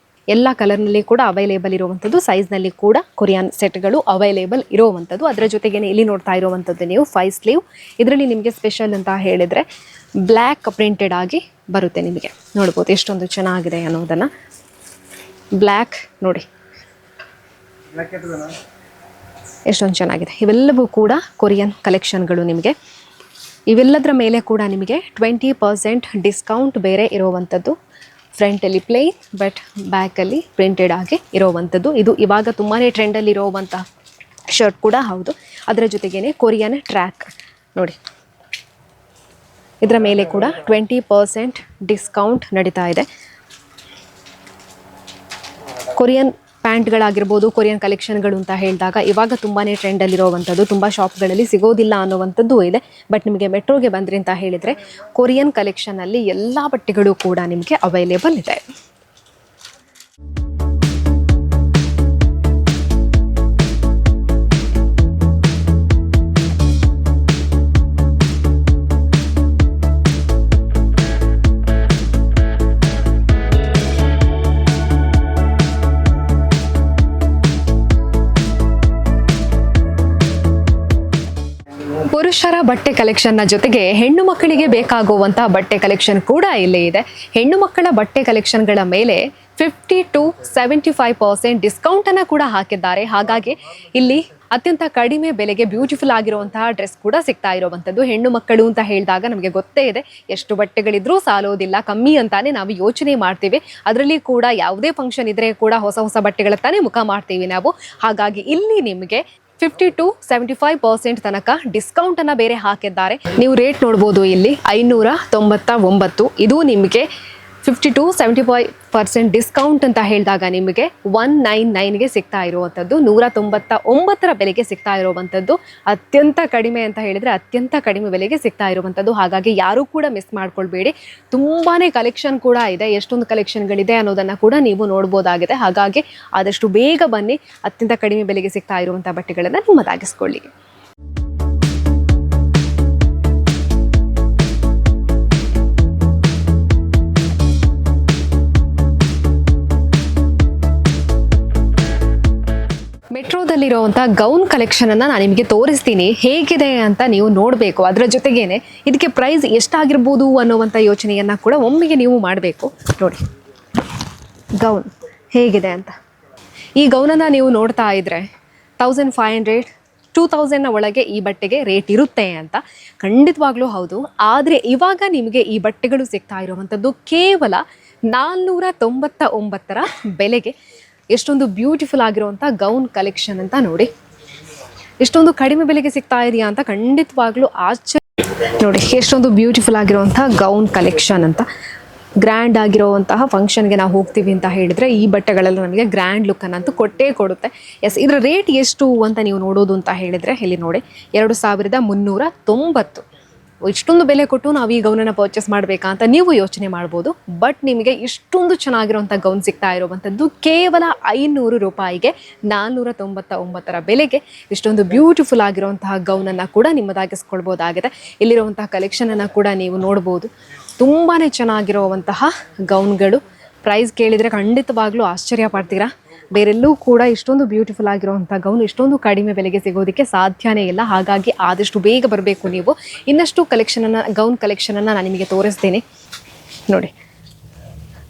ಎಲ್ಲ ಕಲರ್ನಲ್ಲಿ ಕೂಡ ಅವೈಲೇಬಲ್ ಇರುವಂಥದ್ದು. ಸೈಜ್ನಲ್ಲಿ ಕೂಡ ಕೊರಿಯನ್ ಸೆಟ್ಗಳು ಅವೈಲೇಬಲ್ ಇರುವಂಥದ್ದು. ಅದರ ಜೊತೆಗೇನೆ ಇಲ್ಲಿ ನೋಡ್ತಾ ಇರುವಂಥದ್ದು ನೀವು 5 ಸ್ಲೀವ್. ಇದರಲ್ಲಿ ನಿಮಗೆ ಸ್ಪೆಷಲ್ ಅಂತ ಹೇಳಿದರೆ ಬ್ಲ್ಯಾಕ್ ಪ್ರಿಂಟೆಡ್ ಆಗಿ ಬರುತ್ತೆ. ನಿಮಗೆ ನೋಡ್ಬೋದು ಎಷ್ಟೊಂದು ಚೆನ್ನಾಗಿದೆ ಅನ್ನೋದನ್ನು. ಬ್ಲ್ಯಾಕ್ ನೋಡಿ ಎಷ್ಟೊಂದು ಚೆನ್ನಾಗಿದೆ. ಇವೆಲ್ಲವೂ ಕೂಡ ಕೊರಿಯನ್ ಕಲೆಕ್ಷನ್ಗಳು. ನಿಮಗೆ ಇವೆಲ್ಲದರ ಮೇಲೆ ಕೂಡ ನಿಮಗೆ 20% ಡಿಸ್ಕೌಂಟ್ ಬೇರೆ ಇರುವಂಥದ್ದು. ಫ್ರಂಟಲ್ಲಿ ಪ್ಲೇನ್ ಬಟ್ ಬ್ಯಾಕಲ್ಲಿ ಪ್ರಿಂಟೆಡ್ ಆಗಿ ಇರೋವಂಥದ್ದು. ಇದು ಇವಾಗ ತುಂಬಾ ಟ್ರೆಂಡಲ್ಲಿ ಇರೋವಂಥ ಶರ್ಟ್ ಕೂಡ ಹೌದು. ಅದರ ಜೊತೆಗೇನೆ ಕೊರಿಯನ್ ಟ್ರ್ಯಾಕ್ ನೋಡಿ, ಇದರ ಮೇಲೆ ಕೂಡ 20% ಡಿಸ್ಕೌಂಟ್ ನಡೀತಾ ಇದೆ. ಕೊರಿಯನ್ ಪ್ಯಾಂಟ್ಗಳಾಗಿರ್ಬೋದು, ಕೊರಿಯನ್ ಕಲೆಕ್ಷನ್ಗಳು ಅಂತ ಹೇಳಿದಾಗ ಇವಾಗ ತುಂಬಾ ಟ್ರೆಂಡಲ್ಲಿರೋವಂಥದ್ದು. ತುಂಬ ಶಾಪ್ಗಳಲ್ಲಿ ಸಿಗೋದಿಲ್ಲ ಅನ್ನೋವಂಥದ್ದು ಇದೆ. ಬಟ್ ನಿಮಗೆ ಮೆಟ್ರೋಗೆ ಬಂದ್ರಿ ಅಂತ ಹೇಳಿದರೆ ಕೊರಿಯನ್ ಕಲೆಕ್ಷನಲ್ಲಿ ಎಲ್ಲ ಬಟ್ಟೆಗಳು ಕೂಡ ನಿಮಗೆ ಅವೈಲೇಬಲ್ ಇದೆ. ಪುರುಷರ ಬಟ್ಟೆ ಕಲೆಕ್ಷನ್ನ ಜೊತೆಗೆ ಹೆಣ್ಣು ಮಕ್ಕಳಿಗೆ ಬೇಕಾಗುವಂಥ ಬಟ್ಟೆ ಕಲೆಕ್ಷನ್ ಕೂಡ ಇಲ್ಲೇ ಇದೆ. ಹೆಣ್ಣು ಮಕ್ಕಳ ಬಟ್ಟೆ ಕಲೆಕ್ಷನ್ಗಳ ಮೇಲೆ 50 to 75% ಡಿಸ್ಕೌಂಟನ್ನು ಕೂಡ ಹಾಕಿದ್ದಾರೆ. ಹಾಗಾಗಿ ಇಲ್ಲಿ ಅತ್ಯಂತ ಕಡಿಮೆ ಬೆಲೆಗೆ ಬ್ಯೂಟಿಫುಲ್ ಆಗಿರುವಂತಹ ಡ್ರೆಸ್ ಕೂಡ ಸಿಗ್ತಾ ಇರುವಂಥದ್ದು. ಹೆಣ್ಣು ಮಕ್ಕಳು ಅಂತ ಹೇಳಿದಾಗ ನಮಗೆ ಗೊತ್ತೇ ಇದೆ, ಎಷ್ಟು ಬಟ್ಟೆಗಳಿದ್ರೂ ಸಾಲೋದಿಲ್ಲ, ಕಮ್ಮಿ ಅಂತಾನೆ ನಾವು ಯೋಚನೆ ಮಾಡ್ತೀವಿ. ಅದರಲ್ಲಿ ಕೂಡ ಯಾವುದೇ ಫಂಕ್ಷನ್ ಇದ್ರೆ ಕೂಡ ಹೊಸ ಹೊಸ ಬಟ್ಟೆಗಳ ತಾನೇ ಮುಖ ಮಾಡ್ತೀವಿ ನಾವು. ಹಾಗಾಗಿ ಇಲ್ಲಿ ನಿಮಗೆ 50 to 75% ತನಕ ಡಿಸ್ಕೌಂಟನ್ನು ಬೇರೆ ಹಾಕಿದ್ದಾರೆ. ನೀವು ರೇಟ್ ನೋಡ್ಬೋದು ಇಲ್ಲಿ 599. ಇದು ನಿಮಗೆ 50 to 75% ಡಿಸ್ಕೌಂಟ್ ಅಂತ ಹೇಳಿದಾಗ ನಿಮಗೆ 199ಗೆ ಸಿಗ್ತಾ ಇರುವಂಥದ್ದು. 199ರ ಬೆಲೆಗೆ ಸಿಗ್ತಾ ಇರುವಂಥದ್ದು. ಅತ್ಯಂತ ಕಡಿಮೆ ಅಂತ ಹೇಳಿದರೆ ಅತ್ಯಂತ ಕಡಿಮೆ ಬೆಲೆಗೆ ಸಿಗ್ತಾ ಇರುವಂಥದ್ದು. ಹಾಗಾಗಿ ಯಾರೂ ಕೂಡ ಮಿಸ್ ಮಾಡ್ಕೊಳ್ಬೇಡಿ. ತುಂಬಾ ಕಲೆಕ್ಷನ್ ಕೂಡ ಇದೆ. ಎಷ್ಟೊಂದು ಕಲೆಕ್ಷನ್ಗಳಿದೆ ಅನ್ನೋದನ್ನು ಕೂಡ ನೀವು ನೋಡ್ಬೋದಾಗಿದೆ. ಹಾಗಾಗಿ ಆದಷ್ಟು ಬೇಗ ಬನ್ನಿ, ಅತ್ಯಂತ ಕಡಿಮೆ ಬೆಲೆಗೆ ಸಿಗ್ತಾ ಇರುವಂಥ ಬಟ್ಟೆಗಳನ್ನು ನಿಮ್ಮದಾಗಿಸ್ಕೊಳ್ಳಿ. ಮೆಟ್ರೋದಲ್ಲಿರುವಂಥ ಗೌನ್ ಕಲೆಕ್ಷನನ್ನು ನಾನು ನಿಮಗೆ ತೋರಿಸ್ತೀನಿ, ಹೇಗಿದೆ ಅಂತ ನೀವು ನೋಡಬೇಕು. ಅದರ ಜೊತೆಗೇನೆ ಇದಕ್ಕೆ ಪ್ರೈಸ್ ಎಷ್ಟಾಗಿರ್ಬೋದು ಅನ್ನೋವಂಥ ಯೋಚನೆಯನ್ನು ಕೂಡ ಒಮ್ಮೆಗೆ ನೀವು ಮಾಡಬೇಕು. ನೋಡಿ ಗೌನ್ ಹೇಗಿದೆ ಅಂತ. ಈ ಗೌನನ್ನು ನೀವು ನೋಡ್ತಾ ಇದ್ದರೆ 1500 2000ನ ಒಳಗೆ ಈ ಬಟ್ಟೆಗೆ ರೇಟ್ ಇರುತ್ತೆ ಅಂತ. ಖಂಡಿತವಾಗ್ಲೂ ಹೌದು. ಆದರೆ ಇವಾಗ ನಿಮಗೆ ಈ ಬಟ್ಟೆಗಳು ಸಿಗ್ತಾ ಇರುವಂಥದ್ದು ಕೇವಲ 499ರ ಬೆಲೆಗೆ. ಎಷ್ಟೊಂದು ಬ್ಯೂಟಿಫುಲ್ ಆಗಿರುವಂಥ ಗೌನ್ ಕಲೆಕ್ಷನ್ ಅಂತ ನೋಡಿ. ಎಷ್ಟೊಂದು ಕಡಿಮೆ ಬೆಲೆಗೆ ಸಿಗ್ತಾ ಇದೆಯಾ ಅಂತ ಖಂಡಿತವಾಗ್ಲೂ ಆಶ್ಚರ್ಯ. ನೋಡಿ ಎಷ್ಟೊಂದು ಬ್ಯೂಟಿಫುಲ್ ಆಗಿರುವಂಥ ಗೌನ್ ಕಲೆಕ್ಷನ್ ಅಂತ. ಗ್ರ್ಯಾಂಡ್ ಆಗಿರುವಂತಹ ಫಂಕ್ಷನ್ಗೆ ನಾವು ಹೋಗ್ತೀವಿ ಅಂತ ಹೇಳಿದರೆ ಈ ಬಟ್ಟೆಗಳೆಲ್ಲ ನಮಗೆ ಗ್ರ್ಯಾಂಡ್ ಲುಕ್ಕನ್ನಂತೂ ಕೊಟ್ಟೇ ಕೊಡುತ್ತೆ. ಎಸ್, ಇದರ ರೇಟ್ ಎಷ್ಟು ಅಂತ ನೀವು ನೋಡೋದು ಅಂತ ಹೇಳಿದರೆ ಇಲ್ಲಿ ನೋಡಿ 2390. ಇಷ್ಟೊಂದು ಬೆಲೆ ಕೊಟ್ಟು ನಾವು ಈ ಗೌನನ್ನು ಪರ್ಚೇಸ್ ಮಾಡಬೇಕಾ ಅಂತ ನೀವು ಯೋಚನೆ ಮಾಡ್ಬೋದು. ಬಟ್ ನಿಮಗೆ ಇಷ್ಟೊಂದು ಚೆನ್ನಾಗಿರುವಂಥ ಗೌನ್ ಸಿಗ್ತಾ ಇರುವಂಥದ್ದು ಕೇವಲ 500 ರೂಪಾಯಿಗೆ. 499ರ ಬೆಲೆಗೆ ಇಷ್ಟೊಂದು ಬ್ಯೂಟಿಫುಲ್ ಆಗಿರುವಂತಹ ಗೌನನ್ನು ಕೂಡ ನಿಮ್ಮದಾಗಿಸ್ಕೊಳ್ಬೋದಾಗಿದೆ. ಇಲ್ಲಿರುವಂತಹ ಕಲೆಕ್ಷನನ್ನು ಕೂಡ ನೀವು ನೋಡ್ಬೋದು. ತುಂಬಾ ಚೆನ್ನಾಗಿರುವಂತಹ ಗೌನ್ಗಳು. ಪ್ರೈಸ್ ಕೇಳಿದರೆ ಖಂಡಿತವಾಗ್ಲೂ ಆಶ್ಚರ್ಯ ಪಡ್ತೀರಾ. ಬೇರೆಲ್ಲೂ ಕೂಡ ಇಷ್ಟೊಂದು ಬ್ಯೂಟಿಫುಲ್ ಆಗಿರುವಂಥ ಗೌನ್ ಇಷ್ಟೊಂದು ಕಡಿಮೆ ಬೆಲೆಗೆ ಸಿಗೋದಕ್ಕೆ ಸಾಧ್ಯನೇ ಇಲ್ಲ. ಹಾಗಾಗಿ ಆದಷ್ಟು ಬೇಗ ಬರಬೇಕು ನೀವು. ಇನ್ನಷ್ಟು ಕಲೆಕ್ಷನನ್ನು, ಗೌನ್ ಕಲೆಕ್ಷನನ್ನು ನಾನು ನಿಮಗೆ ತೋರಿಸ್ತೀನಿ. ನೋಡಿ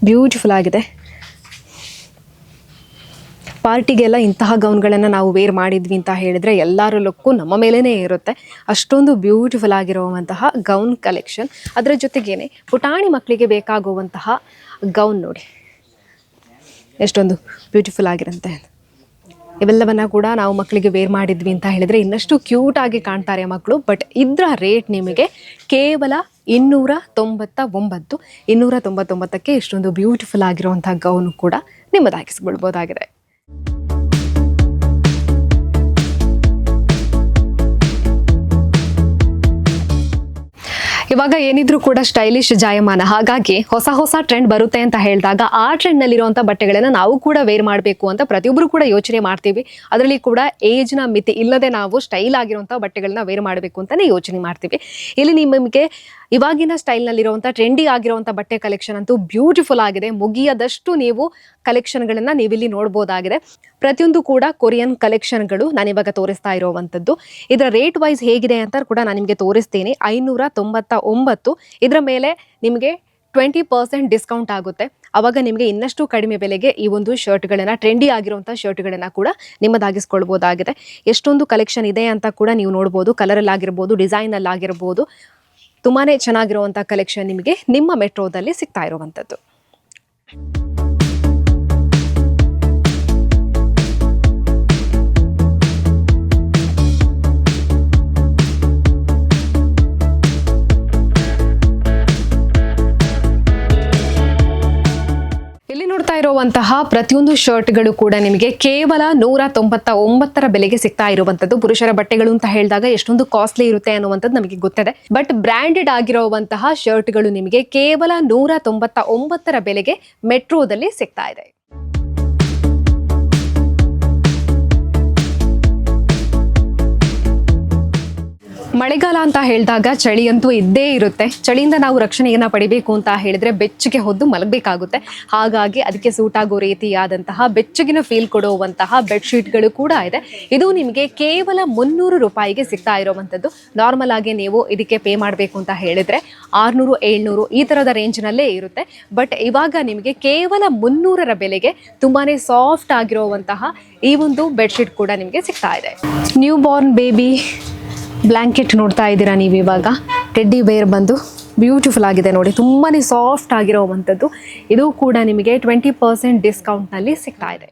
ಬ್ಯೂಟಿಫುಲ್ ಆಗಿದೆ. ಪಾರ್ಟಿಗೆಲ್ಲ ಇಂತಹ ಗೌನ್ಗಳನ್ನು ನಾವು ವೇರ್ ಮಾಡಿದ್ವಿ ಅಂತ ಹೇಳಿದರೆ ಎಲ್ಲರ ಲುಕ್ಕು ನಮ್ಮ ಮೇಲೇ ಇರುತ್ತೆ. ಅಷ್ಟೊಂದು ಬ್ಯೂಟಿಫುಲ್ ಆಗಿರುವಂತಹ ಗೌನ್ ಕಲೆಕ್ಷನ್. ಅದರ ಜೊತೆಗೇನೆ ಪುಟಾಣಿ ಮಕ್ಕಳಿಗೆ ಬೇಕಾಗುವಂತಹ ಗೌನ್ ನೋಡಿ ಎಷ್ಟೊಂದು ಬ್ಯೂಟಿಫುಲ್ ಆಗಿರುತ್ತೆ. ಇವೆಲ್ಲವನ್ನ ಕೂಡ ನಾವು ಮಕ್ಕಳಿಗೆ ವೇರ್ ಮಾಡಿದ್ವಿ ಅಂತ ಹೇಳಿದರೆ ಇನ್ನಷ್ಟು ಕ್ಯೂಟ್ ಆಗಿ ಕಾಣ್ತಾರೆ ಮಕ್ಕಳು. ಬಟ್ ಇದರ ರೇಟ್ ನಿಮಗೆ ಕೇವಲ 299. 299ಕ್ಕೆ ಇಷ್ಟೊಂದು ಬ್ಯೂಟಿಫುಲ್ ಆಗಿರುವಂಥ ಗೌನು ಕೂಡ ನಿಮ್ಮದಾಗಿಸ್ಕೊಳ್ಬೋದಾಗಿದೆ. ಇವಾಗ ಏನಿದ್ರು ಕೂಡ ಸ್ಟೈಲಿಶ್ ಜಾಯಮಾನ, ಹಾಗಾಗಿ ಹೊಸ ಹೊಸ ಟ್ರೆಂಡ್ ಬರುತ್ತೆ ಅಂತ ಹೇಳಿದಾಗ ಆ ಟ್ರೆಂಡ್ನಲ್ಲಿರುವಂಥ ಬಟ್ಟೆಗಳನ್ನು ನಾವು ಕೂಡ ವೇರ್ ಮಾಡಬೇಕು ಅಂತ ಪ್ರತಿಯೊಬ್ಬರು ಕೂಡ ಯೋಚನೆ ಮಾಡ್ತೀವಿ. ಅದರಲ್ಲಿ ಕೂಡ ಏಜ್ನ ಮಿತಿ ಇಲ್ಲದೆ ನಾವು ಸ್ಟೈಲ್ ಆಗಿರುವಂಥ ಬಟ್ಟೆಗಳನ್ನ ವೇರ್ ಮಾಡಬೇಕು ಅಂತಲೇ ಯೋಚನೆ ಮಾಡ್ತೀವಿ. ಇಲ್ಲಿ ನಿಮಗೆ ಇವಾಗಿನ ಸ್ಟೈಲ್ನಲ್ಲಿರುವಂಥ ಟ್ರೆಂಡಿ ಆಗಿರುವಂಥ ಬಟ್ಟೆ ಕಲೆಕ್ಷನ್ ಅಂತೂ ಬ್ಯೂಟಿಫುಲ್ ಆಗಿದೆ. ಮುಗಿಯದಷ್ಟು ನೀವು ಕಲೆಕ್ಷನ್ಗಳನ್ನು ನೀವಿಲ್ಲಿ ನೋಡ್ಬೋದಾಗಿದೆ. ಪ್ರತಿಯೊಂದು ಕೂಡ ಕೊರಿಯನ್ ಕಲೆಕ್ಷನ್ಗಳು ನಾನಿವಾಗ ತೋರಿಸ್ತಾ ಇರುವಂಥದ್ದು. ಇದರ ರೇಟ್ ವೈಸ್ ಹೇಗಿದೆ ಅಂತ ಕೂಡ ನಾನು ನಿಮಗೆ ತೋರಿಸ್ತೀನಿ. 599. ಇದರ ಮೇಲೆ ನಿಮಗೆ 20% ಡಿಸ್ಕೌಂಟ್ ಆಗುತ್ತೆ. ಅವಾಗ ನಿಮಗೆ ಇನ್ನಷ್ಟು ಕಡಿಮೆ ಬೆಲೆಗೆ ಈ ಒಂದು ಶರ್ಟ್ಗಳನ್ನು, ಟ್ರೆಂಡಿ ಆಗಿರುವಂಥ ಶರ್ಟ್ಗಳನ್ನು ಕೂಡ ನಿಮ್ಮದಾಗಿಸ್ಕೊಳ್ಬೋದಾಗಿದೆ. ಎಷ್ಟೊಂದು ಕಲೆಕ್ಷನ್ ಇದೆ ಅಂತ ಕೂಡ ನೀವು ನೋಡ್ಬೋದು. ಕಲರಲ್ಲಾಗಿರ್ಬೋದು, ಡಿಸೈನಲ್ಲಾಗಿರ್ಬೋದು, ತುಂಬಾ ಚೆನ್ನಾಗಿರುವಂಥ ಕಲೆಕ್ಷನ್ ನಿಮಗೆ ನಿಮ್ಮ ಮೆಟ್ರೋದಲ್ಲಿ ಸಿಗ್ತಾ ಇರುವಂಥದ್ದು. ಇಲ್ಲಿ ನೋಡ್ತಾ ಇರುವಂತಹ ಪ್ರತಿಯೊಂದು ಶರ್ಟ್ಗಳು ಕೂಡ ನಿಮಗೆ ಕೇವಲ 199 ಬೆಲೆಗೆ ಸಿಗ್ತಾ ಇರುವಂತದ್ದು. ಪುರುಷರ ಬಟ್ಟೆಗಳು ಅಂತ ಹೇಳಿದಾಗ ಎಷ್ಟೊಂದು ಕಾಸ್ಟ್ಲಿ ಇರುತ್ತೆ ಅನ್ನುವಂಥದ್ದು ನಮಗೆ ಗೊತ್ತಿದೆ. ಬಟ್ ಬ್ರ್ಯಾಂಡೆಡ್ ಆಗಿರುವಂತಹ ಶರ್ಟ್ಗಳು ನಿಮಗೆ ಕೇವಲ 199 ಬೆಲೆಗೆ ಮೆಟ್ರೋದಲ್ಲಿ ಸಿಗ್ತಾ ಇದೆ. ಮಳೆಗಾಲ ಅಂತ ಹೇಳಿದಾಗ ಚಳಿ ಅಂತೂ ಇದ್ದೇ ಇರುತ್ತೆ. ಚಳಿಯಿಂದ ನಾವು ರಕ್ಷಣೆಯನ್ನು ಪಡಿಬೇಕು ಅಂತ ಹೇಳಿದ್ರೆ ಬೆಚ್ಚಗೆ ಹೊದ್ದು ಮಲಗಬೇಕಾಗುತ್ತೆ. ಹಾಗಾಗಿ ಅದಕ್ಕೆ ಸೂಟ್ ಆಗೋ ರೀತಿಯಾದಂತಹ ಬೆಚ್ಚಗಿನ ಫೀಲ್ ಕೊಡುವಂತಹ ಬೆಡ್ಶೀಟ್ಗಳು ಕೂಡ ಇದೆ. ಇದು ನಿಮಗೆ ಕೇವಲ 300 ರೂಪಾಯಿಗೆ ಸಿಗ್ತಾ ಇರುವಂಥದ್ದು. ನಾರ್ಮಲ್ ಆಗಿ ನೀವು ಇದಕ್ಕೆ ಪೇ ಮಾಡಬೇಕು ಅಂತ ಹೇಳಿದ್ರೆ 600, 700 ಈ ಥರದ ರೇಂಜ್ನಲ್ಲೇ ಇರುತ್ತೆ. ಬಟ್ ಇವಾಗ ನಿಮಗೆ ಕೇವಲ 300ರ ಬೆಲೆಗೆ ತುಂಬಾನೇ ಸಾಫ್ಟ್ ಆಗಿರುವಂತಹ ಈ ಒಂದು ಬೆಡ್ಶೀಟ್ ಕೂಡ ನಿಮಗೆ ಸಿಗ್ತಾ ಇದೆ. ನ್ಯೂ ಬಾರ್ನ್ ಬೇಬಿ ಬ್ಲ್ಯಾಂಕೆಟ್ ನೋಡ್ತಾ ಇದ್ದೀರಾ ನೀವು. ಇವಾಗ ಟೆಡ್ಡಿ ಬೇರ್ ಬಂದು ಬ್ಯೂಟಿಫುಲ್ ಆಗಿದೆ ನೋಡಿ, ತುಂಬಾ ಸಾಫ್ಟ್ ಆಗಿರೋವಂಥದ್ದು. ಇದು ಕೂಡ ನಿಮಗೆ 20% ಡಿಸ್ಕೌಂಟ್ನಲ್ಲಿ ಸಿಗ್ತಾ ಇದೆ.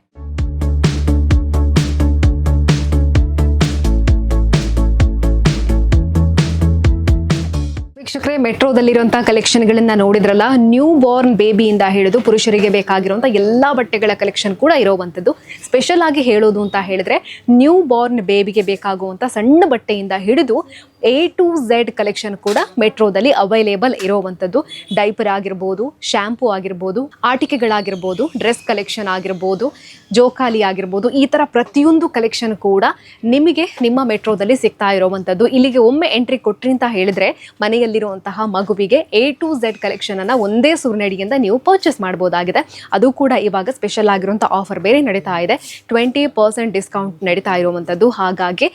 ವೀಕ್ಷಕರೇ, ಮೆಟ್ರೋದಲ್ಲಿರುವಂತಹ ಕಲೆಕ್ಷನ್ಗಳನ್ನ ನೋಡಿದ್ರಲ್ಲ. ನ್ಯೂ ಬಾರ್ನ್ ಬೇಬಿಯಿಂದ ಹಿಡಿದು ಪುರುಷರಿಗೆ ಬೇಕಾಗಿರುವಂಥ ಎಲ್ಲ ಬಟ್ಟೆಗಳ ಕಲೆಕ್ಷನ್ ಕೂಡ ಇರೋವಂಥದ್ದು. ಸ್ಪೆಷಲ್ ಆಗಿ ಹೇಳೋದು ಅಂತ ಹೇಳಿದ್ರೆ ನ್ಯೂ ಬಾರ್ನ್ ಬೇಬಿಗೆ ಬೇಕಾಗುವಂಥ ಸಣ್ಣ ಬಟ್ಟೆಯಿಂದ ಹಿಡಿದು A to Z ಕಲೆಕ್ಷನ್ ಕೂಡ ಮೆಟ್ರೋದಲ್ಲಿ ಅವೈಲೇಬಲ್ ಇರೋವಂಥದ್ದು. ಡೈಪರ್ ಆಗಿರ್ಬೋದು, ಶ್ಯಾಂಪೂ ಆಗಿರ್ಬೋದು, ಆಟಿಕೆಗಳಾಗಿರ್ಬೋದು, ಡ್ರೆಸ್ ಕಲೆಕ್ಷನ್ ಆಗಿರ್ಬೋದು, ಜೋಕಾಲಿ ಆಗಿರ್ಬೋದು, ಈ ಥರ ಪ್ರತಿಯೊಂದು ಕಲೆಕ್ಷನ್ ಕೂಡ ನಿಮಗೆ ನಿಮ್ಮ ಮೆಟ್ರೋದಲ್ಲಿ ಸಿಗ್ತಾ ಇರೋವಂಥದ್ದು. ಇಲ್ಲಿಗೆ ಒಮ್ಮೆ ಎಂಟ್ರಿ ಕೊಟ್ರಿ ಅಂತ ಹೇಳಿದ್ರೆ ಮನೆಯಲ್ಲಿರುವಂತಹ ಮಗುವಿಗೆ A to Z ಕಲೆಕ್ಷನ್ ಅನ್ನ ಒಂದೇ ಸೂರ್ನಡಿಯಿಂದ ನೀವು ಪರ್ಚೇಸ್ ಮಾಡ್ಬೋದಾಗಿದೆ. ಅದು ಕೂಡ ಇವಾಗ ಸ್ಪೆಷಲ್ ಆಗಿರುವಂಥ ಆಫರ್ ಬೇರೆ ನಡೀತಾ ಇದೆ. 20% ಡಿಸ್ಕೌಂಟ್ ನಡೀತಾ ಇರುವಂಥದ್ದು. ಹಾಗಾಗಿ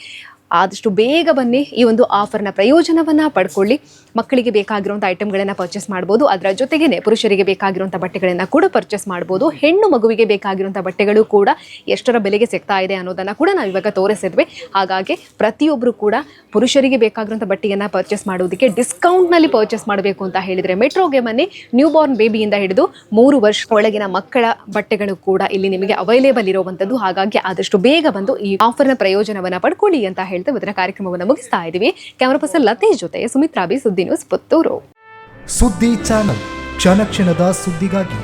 ಆದಷ್ಟು ಬೇಗ ಬನ್ನಿ, ಈ ಒಂದು ಆಫರ್ನ ಪ್ರಯೋಜನವನ್ನು ಪಡ್ಕೊಳ್ಳಿ. ಮಕ್ಕಳಿಗೆ ಬೇಕಾಗಿರುವಂಥ ಐಟಮ್ಗಳನ್ನು ಪರ್ಚೇಸ್ ಮಾಡ್ಬೋದು. ಅದರ ಜೊತೆಗೇ ಪುರುಷರಿಗೆ ಬೇಕಾಗಿರುವಂಥ ಬಟ್ಟೆಗಳನ್ನು ಕೂಡ ಪರ್ಚೇಸ್ ಮಾಡ್ಬೋದು. ಹೆಣ್ಣು ಮಗುವಿಗೆ ಬೇಕಾಗಿರುವಂಥ ಬಟ್ಟೆಗಳು ಕೂಡ ಎಷ್ಟರ ಬೆಲೆಗೆ ಸಿಗ್ತಾ ಇದೆ ಅನ್ನೋದನ್ನು ಕೂಡ ನಾವು ಇವಾಗ ತೋರಿಸಿದ್ವಿ. ಹಾಗಾಗಿ ಪ್ರತಿಯೊಬ್ಬರು ಕೂಡ ಪುರುಷರಿಗೆ ಬೇಕಾಗಿರುವಂಥ ಬಟ್ಟೆಯನ್ನು ಪರ್ಚೇಸ್ ಮಾಡೋದಕ್ಕೆ ಡಿಸ್ಕೌಂಟ್ನಲ್ಲಿ ಪರ್ಚೇಸ್ ಮಾಡಬೇಕು ಅಂತ ಹೇಳಿದರೆ ಮೆಟ್ರೋಗೆ ಬನ್ನಿ. ನ್ಯೂ ಬಾರ್ನ್ ಬೇಬಿಯಿಂದ ಹಿಡಿದು 3 ವರ್ಷ ಒಳಗಿನ ಮಕ್ಕಳ ಬಟ್ಟೆಗಳು ಕೂಡ ಇಲ್ಲಿ ನಿಮಗೆ ಅವೈಲೇಬಲ್ ಇರುವಂಥದ್ದು. ಹಾಗಾಗಿ ಆದಷ್ಟು ಬೇಗ ಬಂದು ಈ ಆಫರ್ನ ಪ್ರಯೋಜನವನ್ನು ಪಡ್ಕೊಳ್ಳಿ ಅಂತ ಹೇಳ್ತಾ ಇವತ್ತಿನ ಕಾರ್ಯಕ್ರಮವನ್ನು ಮುಗಿಸ್ತಾ ಇದ್ದೀವಿ. ಕ್ಯಾಮರಾ ಪರ್ಸನ್ ಲತೇಶ್ ಜೊತೆ ಸುಮಿತ್ರಾ ಬಿ, ಸುದ್ದಿ ನ್ಯೂಸ್, ಪುತ್ತೂರು. ಸುದ್ದಿ ಚಾನಲ್, ಕ್ಷಣ ಕ್ಷಣದ ಸುದ್ದಿಗಾಗಿ.